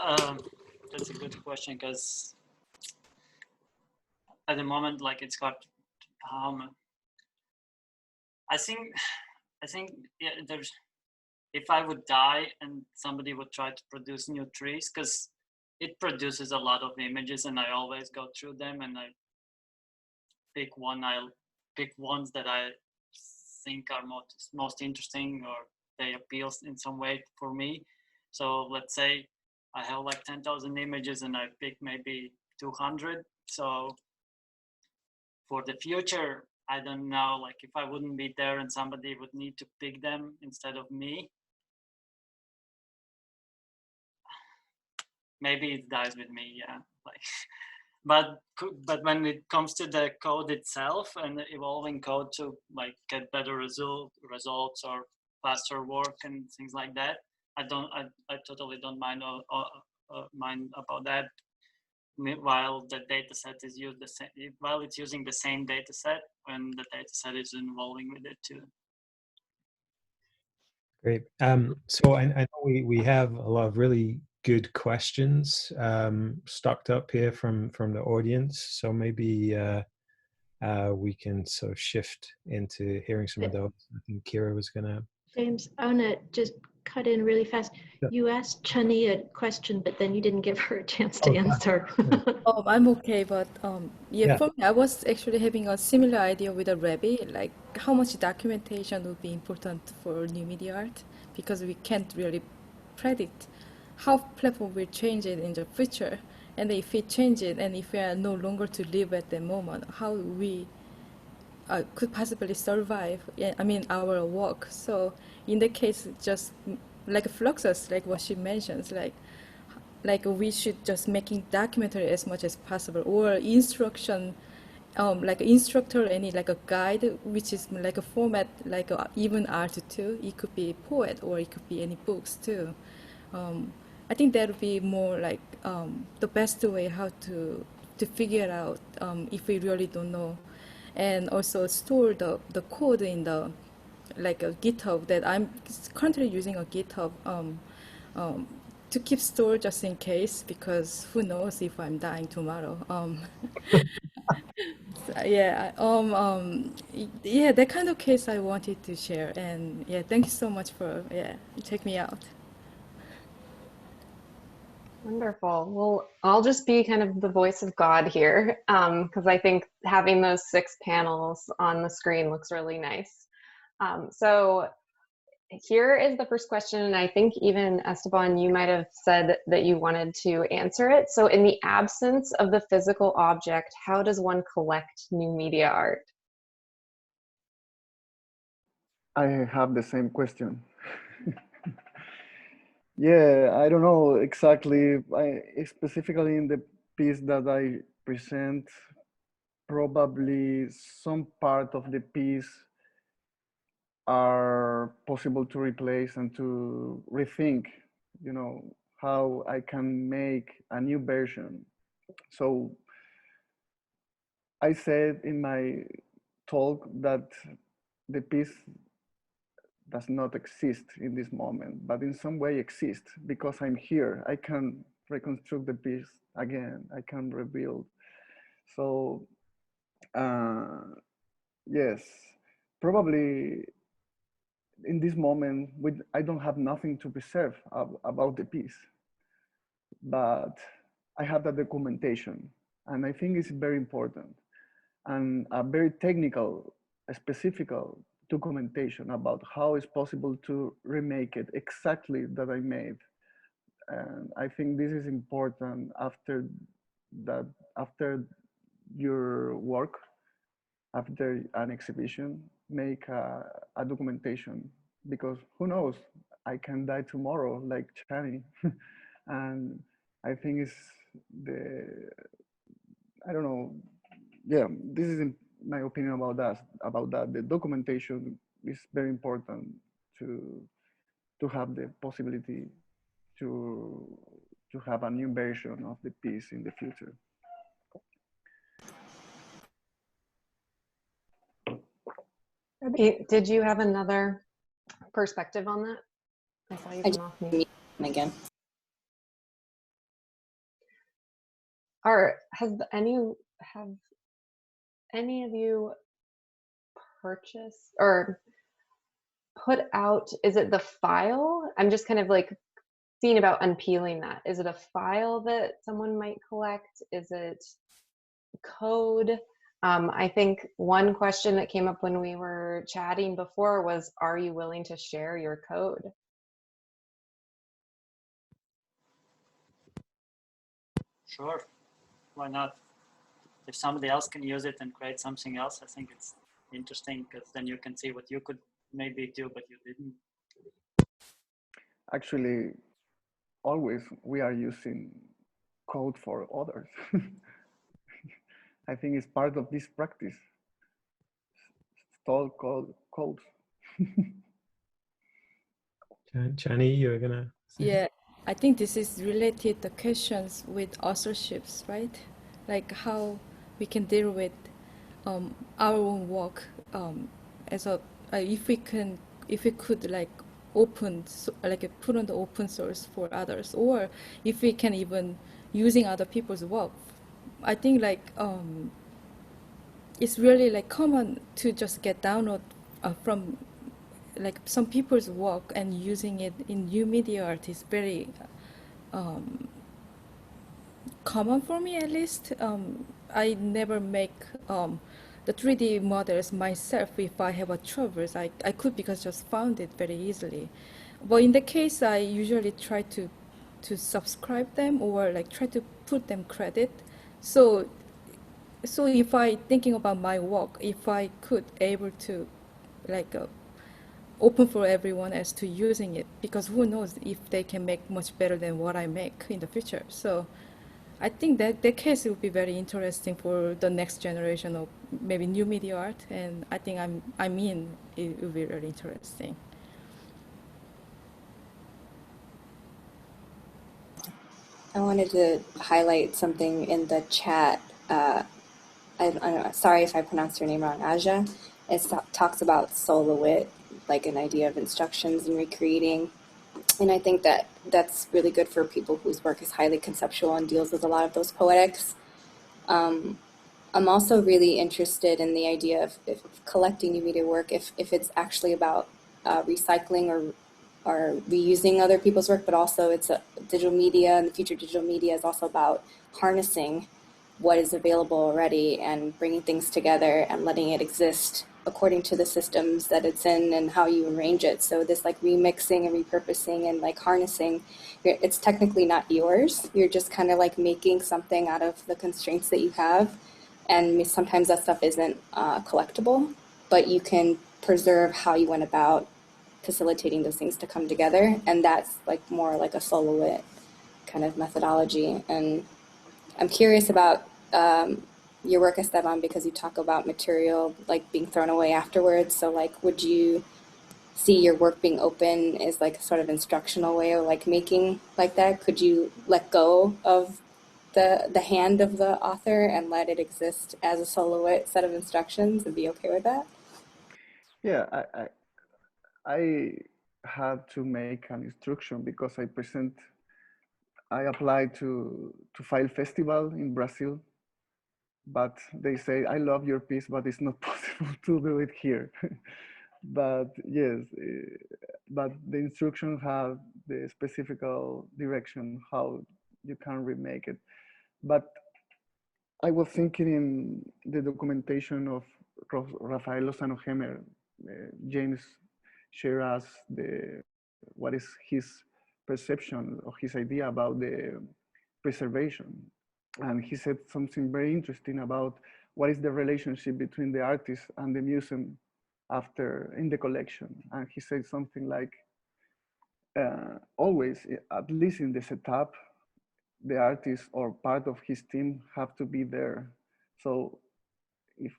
that's a good question, because at the moment, like, it's got I think yeah, if I would die and somebody would try to produce new trees, because it produces a lot of images and I always go through them and I pick ones that I think are most interesting or they appeal in some way for me. So let's say I have like 10,000 images and I pick maybe 200. So for the future, I don't know, like if I wouldn't be there and somebody would need to pick them instead of me, maybe it dies with me, yeah. Like, but when it comes to the code itself and evolving code to like get better results or faster work and things like that, I totally don't mind about that. While the data set is used while it's using the same data set, when the data set is evolving with it too. Great. So I know we have a lot of really good questions stocked up here from the audience. So maybe we can shift into hearing some of those. I think Kira was gonna. James, I want to just cut in really fast. Yeah. You asked Chanee a question, but then you didn't give her a chance to answer. Oh, I'm okay, but Yeah. for me, I was actually having a similar idea with a Rebby, like how much documentation would be important for new media art, because we can't really predict how platform will change it in the future, and if it changes, and if we are no longer to live at the moment, how we could possibly survive, I mean, our work. So in the case, just like Fluxus, like what she mentions, like we should just making documentary as much as possible, or instruction, like instructor, any like a guide, which is like a format, like even art too. It could be poet, or it could be any books too. I think that would be more like the best way how to figure out if we really don't know, and also store the code in the like a GitHub, that I'm currently using a GitHub to keep store just in case, because who knows if I'm dying tomorrow. So, yeah, yeah, that kind of case I wanted to share, and yeah, thank you so much for check me out. Wonderful. Well, I'll just be kind of the voice of God here, because I think having those 6 panels on the screen looks really nice. So here is the first question, and I think even Esteban, you might have said that you wanted to answer it. So in the absence of the physical object, how does one collect new media art? I have the same question. Yeah, I don't know exactly. Specifically in the piece that I present, probably some part of the piece are possible to replace and to rethink, you know, how I can make a new version. So I said in my talk that the piece does not exist in this moment, but in some way exists because I'm here. I can reconstruct the piece again. I can rebuild. So yes, probably in this moment, I don't have nothing to preserve about the piece, but I have the documentation, and I think it's very important, and a very technical, specific documentation about how it's possible to remake it exactly that I made. And I think this is important after that, after your work, after an exhibition, make a documentation, because who knows, I can die tomorrow like Chanee. And I think it's I don't know, yeah, this is my opinion about that. The documentation is very important to have the possibility to have a new version of the piece in the future. Rebby, did you have another perspective on that? I saw you come off mute. Again. Have any of you purchased or put out, is it the file? I'm just kind of like seeing about unpeeling that. Is it a file that someone might collect? Is it code? I think one question that came up when we were chatting before was, are you willing to share your code? Sure, why not? If somebody else can use it and create something else, I think it's interesting, because then you can see what you could maybe do, but you didn't. Actually, always we are using code for others. I think it's part of this practice. Stall codes. Chanee, you're gonna say? Yeah, I think this is related to questions with authorships, right? Like how we can deal with our own work as a if we could like like put on the open source for others, or if we can even using other people's work. I think like it's really like common to just get download from like some people's work and using it in new media art is very common for me, at least. I never make the 3D models myself. If I have a troubles, I could, because just found it very easily. But in the case, I usually try to subscribe them, or like try to put them credit. So if I thinking about my work, if I could able to like open for everyone else to using it, because who knows if they can make much better than what I make in the future. So I think that the case will be very interesting for the next generation of maybe new media art, and I think it will be really interesting. I wanted to highlight something in the chat. I'm sorry if I pronounced your name wrong, Aja. It talks about soloist, like an idea of instructions and recreating. And I think that that's really good for people whose work is highly conceptual and deals with a lot of those poetics. I'm also really interested in the idea of collecting new media work, if it's actually about recycling or reusing other people's work, but also it's a digital media, and the future digital media is also about harnessing what is available already and bringing things together and letting it exist according to the systems that it's in and how you arrange it. So this like remixing and repurposing and like harnessing, it's technically not yours. You're just kind of like making something out of the constraints that you have. And sometimes that stuff isn't collectible, but you can preserve how you went about facilitating those things to come together. And that's like more like a soloist kind of methodology. And I'm curious about your work, Esteban, because you talk about material like being thrown away afterwards. So like, would you see your work being open as like a sort of instructional way of like making like that? Could you let go of the hand of the author and let it exist as a soloist set of instructions and be okay with that? Yeah, I had to make an instruction because I applied to File Festival in Brazil, but they say, I love your piece, but it's not possible to do it here. But yes, but the instructions have the specific direction how you can remake it. But I was thinking in the documentation of Rafael Lozano Hemer, James shared us what is his perception or his idea about the preservation. And he said something very interesting about what is the relationship between the artist and the museum after in the collection. And he said something like, always, at least in the setup, the artist or part of his team have to be there. So if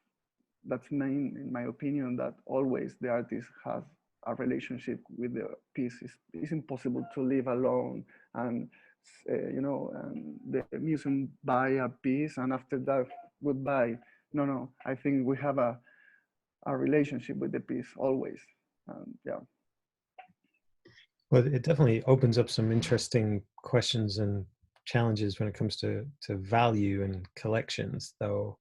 that's in my opinion, that always the artist has a relationship with the piece. It's impossible to live alone and you know, and the museum buy a piece and after that goodbye. No, I think we have a relationship with the piece always. Yeah. Well, it definitely opens up some interesting questions and challenges when it comes to value and collections, though.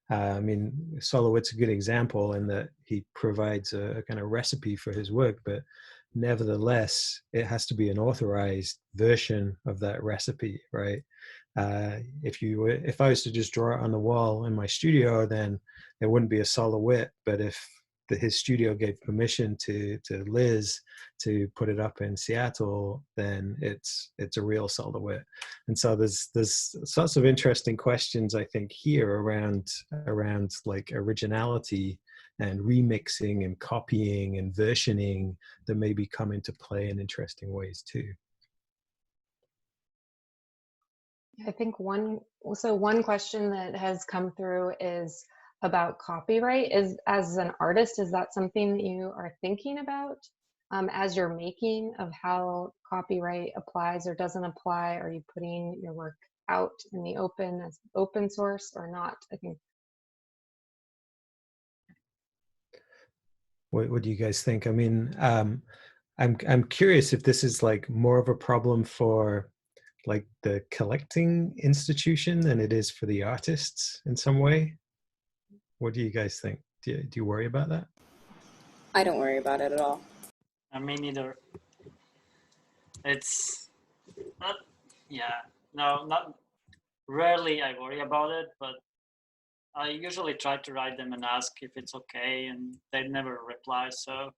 I mean, Solowit's a good example in that he provides a kind of recipe for his work, but nevertheless, it has to be an authorized version of that recipe, right? If I was to just draw it on the wall in my studio, then there wouldn't be a Solowit. But if his studio gave permission to Liz to put it up in Seattle, then it's a real Solowit. And so there's sorts of interesting questions, I think, here around like originality and remixing and copying and versioning that maybe come into play in interesting ways too. I think one question that has come through is about copyright. As an artist, is that something that you are thinking about as you're making, of how copyright applies or doesn't apply? Are you putting your work out in the open as open source or not? I think. What do you guys think? I mean, I'm curious if this is like more of a problem for like the collecting institution than it is for the artists in some way. What do you guys think? Do you worry about that? I don't worry about it at all. Me neither. It's not, yeah, no, not rarely I worry about it, but I usually try to write them and ask if it's okay, and they never reply, so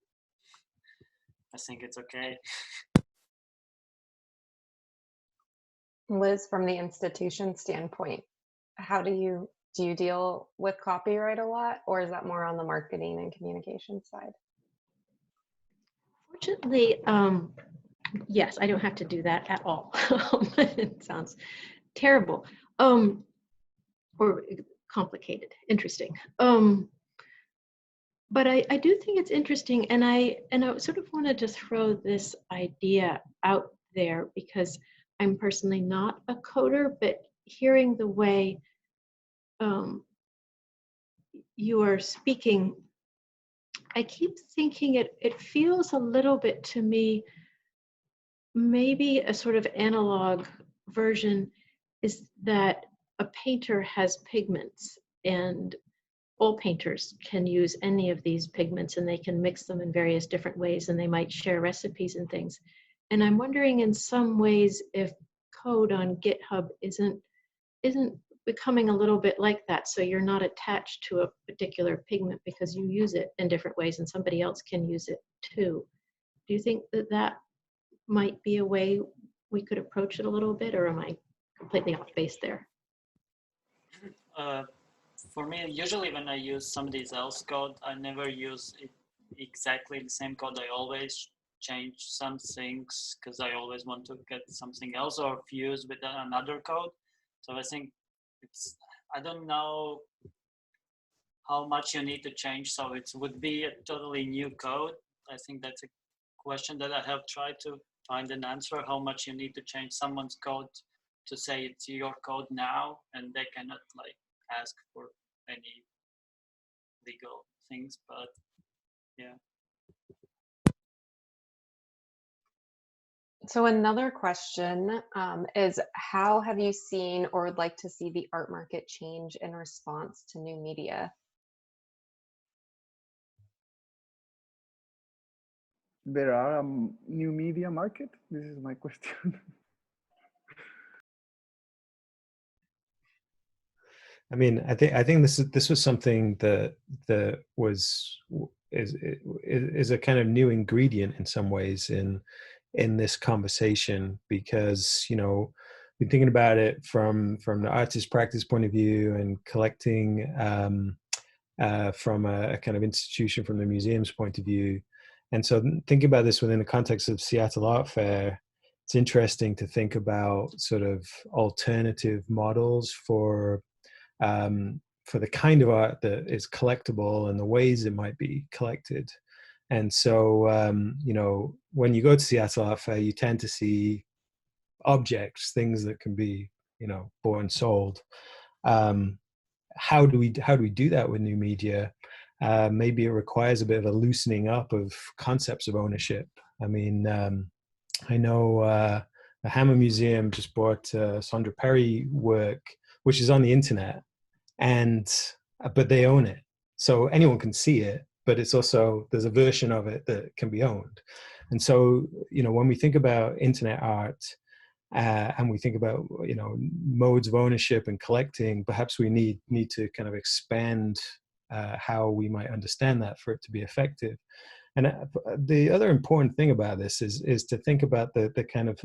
I think it's okay. Liz, from the institution standpoint, how do you deal with copyright a lot, or is that more on the marketing and communication side? Fortunately, yes, I don't have to do that at all. It sounds terrible, or complicated, interesting. But I do think it's interesting, and I sort of want to just throw this idea out there because I'm personally not a coder, but hearing the way you are speaking, I keep thinking it feels a little bit to me, maybe a sort of analog version is that a painter has pigments, and all painters can use any of these pigments, and they can mix them in various different ways, and they might share recipes and things. And I'm wondering in some ways if code on GitHub isn't becoming a little bit like that, so you're not attached to a particular pigment because you use it in different ways and somebody else can use it too. Do you think that that might be a way we could approach it a little bit, or am I completely off base there? For me, usually when I use somebody else's code, I never use exactly the same code. I always change some things because I always want to get something else or fuse with another code. So I think I don't know how much you need to change, so it would be a totally new code. I think that's a question that I have tried to find an answer, how much you need to change someone's code to say it's your code now, and they cannot like ask for any legal things, but yeah. So another question is, how have you seen or would like to see the art market change in response to new media? There are a new media market? This is my question. I mean, I think this was something that is a kind of new ingredient in some ways in this conversation, because, you know, we're thinking about it from the artist practice point of view and collecting from a kind of institution from the museum's point of view. And so thinking about this within the context of Seattle Art Fair, it's interesting to think about sort of alternative models for the kind of art that is collectible and the ways it might be collected. And so, you know, when you go to Seattle Art Fair, you tend to see objects, things that can be, you know, bought and sold. How do we do that with new media? Maybe it requires a bit of a loosening up of concepts of ownership. I mean, I know the Hammer Museum just bought Sondra Perry work, which is on the internet, but they own it, so anyone can see it, but it's also, there's a version of it that can be owned. And so, you know, when we think about internet art and we think about, you know, modes of ownership and collecting, perhaps we need to kind of expand how we might understand that for it to be effective. And the other important thing about this is to think about the kind of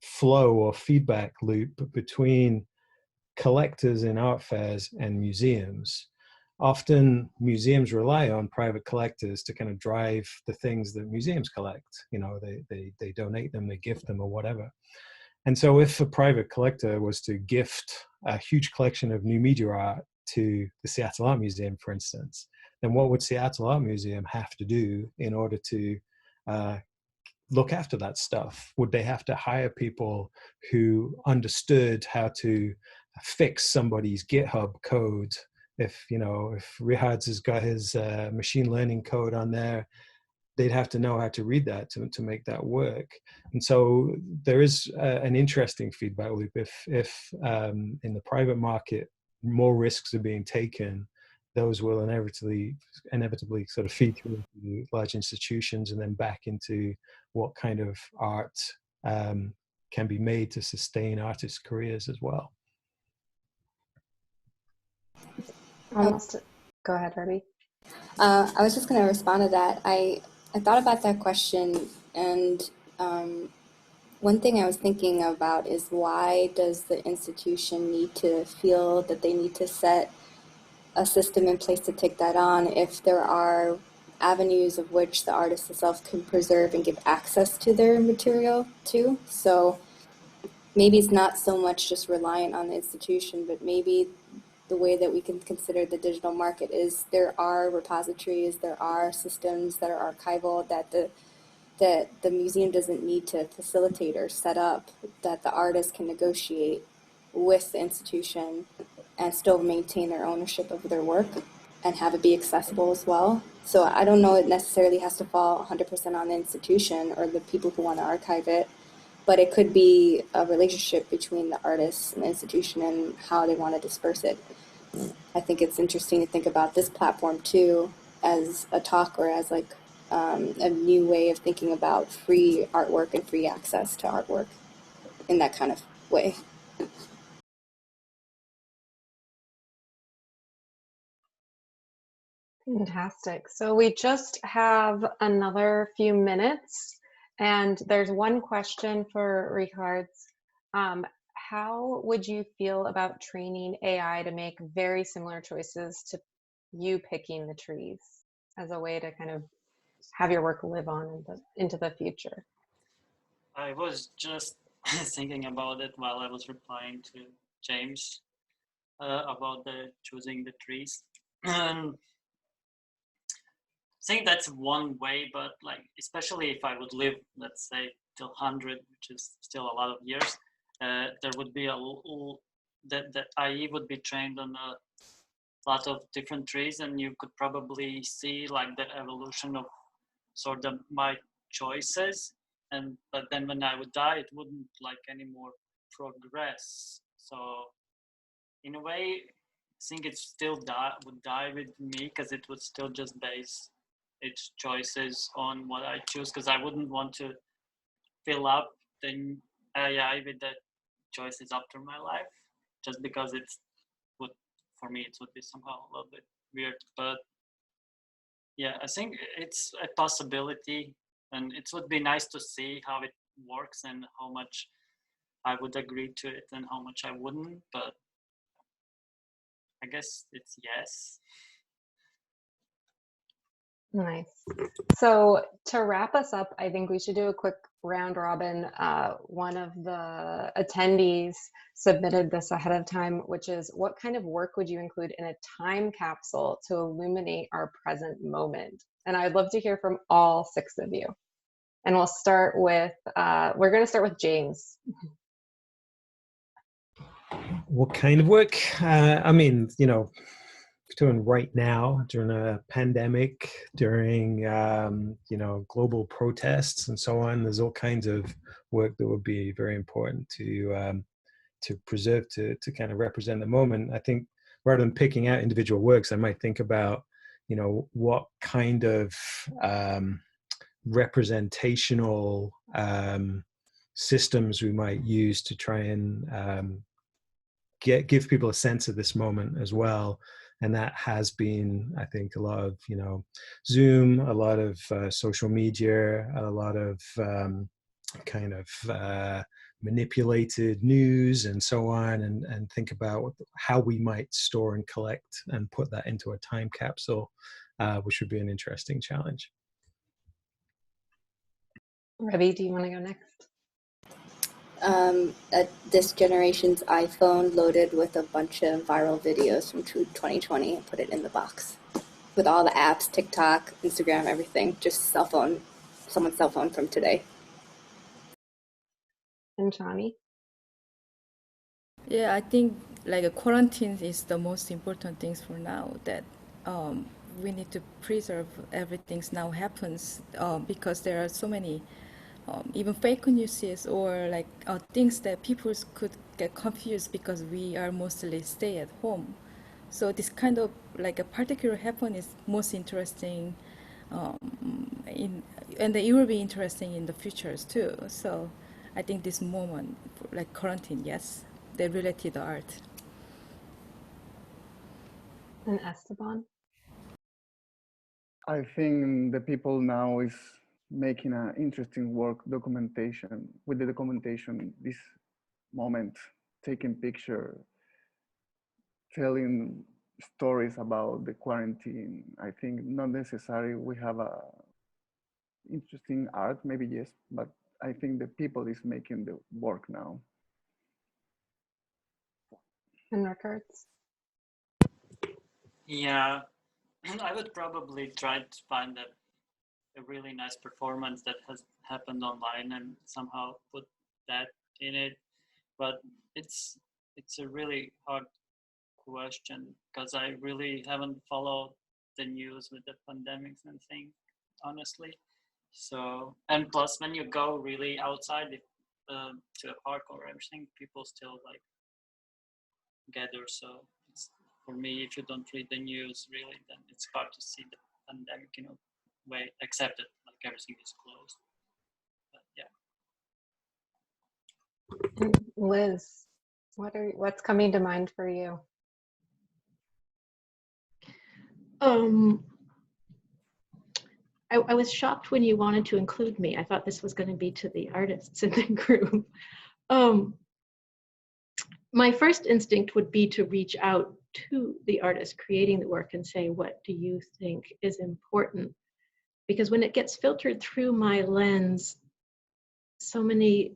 flow or feedback loop between collectors in art fairs and museums. Often museums rely on private collectors to kind of drive the things that museums collect. You know, they donate them, they gift them, or whatever. And so if a private collector was to gift a huge collection of new media art to the Seattle Art Museum, for instance, then what would Seattle Art Museum have to do in order to look after that stuff? Would they have to hire people who understood how to fix somebody's GitHub code? If, you know, if Rihard's has got his machine learning code on there, they'd have to know how to read that to make that work. And so there is an interesting feedback loop. If in the private market more risks are being taken, those will inevitably sort of feed through into large institutions and then back into what kind of art can be made to sustain artists' careers as well. Go ahead, Rebby. I was just going to respond to that. I thought about that question, and one thing I was thinking about is, why does the institution need to feel that they need to set a system in place to take that on if there are avenues of which the artist itself can preserve and give access to their material too? So maybe it's not so much just reliant on the institution, but maybe the way that we can consider the digital market is there are repositories, there are systems that are archival that the museum doesn't need to facilitate or set up, that the artist can negotiate with the institution and still maintain their ownership of their work and have it be accessible as well. So I don't know it necessarily has to fall 100% on the institution or the people who want to archive it, but it could be a relationship between the artist and the institution and how they want to disperse it. I think it's interesting to think about this platform too as a talk, or as like a new way of thinking about free artwork and free access to artwork in that kind of way. Fantastic. So we just have another few minutes, and there's one question for Rihard. How would you feel about training AI to make very similar choices to you picking the trees as a way to kind of have your work live on into the future? I was just thinking about it while I was replying to James about choosing the trees. And I think that's one way, but like, especially if I would live, let's say, till 100, which is still a lot of years, there would be that IE would be trained on a lot of different trees, and you could probably see like the evolution of sort of my choices. But then when I would die, it wouldn't like anymore progress. So in a way, I think it still would die with me, because it would still just base its choices on what I choose, because I wouldn't want to fill up the AI with the choices after my life, just because for me it would be somehow a little bit weird. But yeah, I think it's a possibility, and it would be nice to see how it works and how much I would agree to it and how much I wouldn't, but I guess it's yes. Nice. So to wrap us up, I think we should do a quick round robin. One of the attendees submitted this ahead of time, which is, what kind of work would you include in a time capsule to illuminate our present moment? And I'd love to hear from all 6 of you. And we'll start with, we're going to start with James. What kind of work? I mean, you know, doing right now during a pandemic, during you know, global protests and so on. There's all kinds of work that would be very important to preserve, to kind of represent the moment. I think rather than picking out individual works, I might think about, you know, what kind of representational systems we might use to try and give people a sense of this moment as well. And that has been, I think, a lot of, you know, Zoom, a lot of social media, a lot of kind of manipulated news and so on, and think about how we might store and collect and put that into a time capsule, which would be an interesting challenge. Rebby, do you want to go next? This generation's iPhone loaded with a bunch of viral videos from 2020 and put it in the box with all the apps, TikTok, Instagram, everything, just someone's cell phone from today. And Chanee? Yeah, I think like a quarantine is the most important things for now, that we need to preserve everything now happens because there are so many even fake news or like things that people could get confused because we are mostly stay at home. So this kind of like a particular happen is most interesting, and it will be interesting in the futures too. So I think this moment, like quarantine, yes, they related to art. And Esteban? I think the people now is making an interesting work documentation with the documentation this moment, taking picture, telling stories about the quarantine. I think not necessary we have a interesting art, maybe yes, but I think the people is making the work now. And Rickards? Yeah, I would probably try to find a really nice performance that has happened online and somehow put that in it. But it's a really hard question because I really haven't followed the news with the pandemics and things, honestly. So, and plus when you go really outside to a park or everything, people still like gather. So it's, for me, if you don't read the news really, then it's hard to see the pandemic in a way, except that like everything is closed. But yeah. And Liz, what's coming to mind for you? I was shocked when you wanted to include me. I thought this was going to be to the artists in the group. My first instinct would be to reach out to the artist creating the work and say, what do you think is important? Because when it gets filtered through my lens, so many,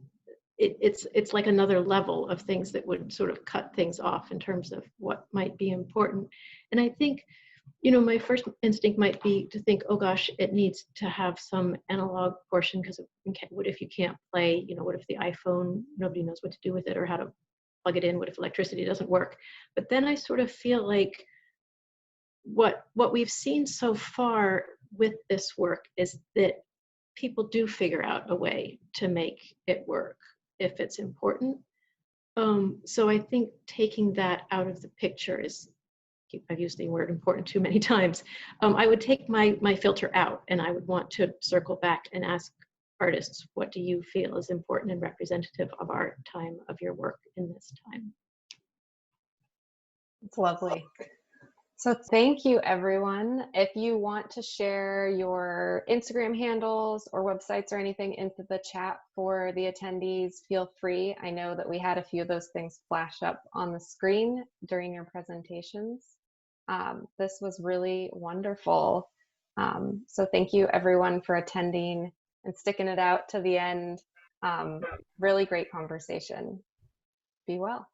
it's like another level of things that would sort of cut things off in terms of what might be important. And I think, you know, my first instinct might be to think, oh gosh, it needs to have some analog portion, because what if you can't play? You know, what if the iPhone, nobody knows what to do with it or how to plug it in? What if electricity doesn't work? But then I sort of feel like what we've seen so far with this work is that people do figure out a way to make it work if it's important. So I think taking that out of the picture is, I've used the word important too many times. I would take my filter out, and I would want to circle back and ask artists, what do you feel is important and representative of our time, of your work in this time? It's lovely. So thank you, everyone. If you want to share your Instagram handles or websites or anything into the chat for the attendees, feel free. I know that we had a few of those things flash up on the screen during your presentations. This was really wonderful. So thank you, everyone, for attending and sticking it out to the end. Really great conversation. Be well.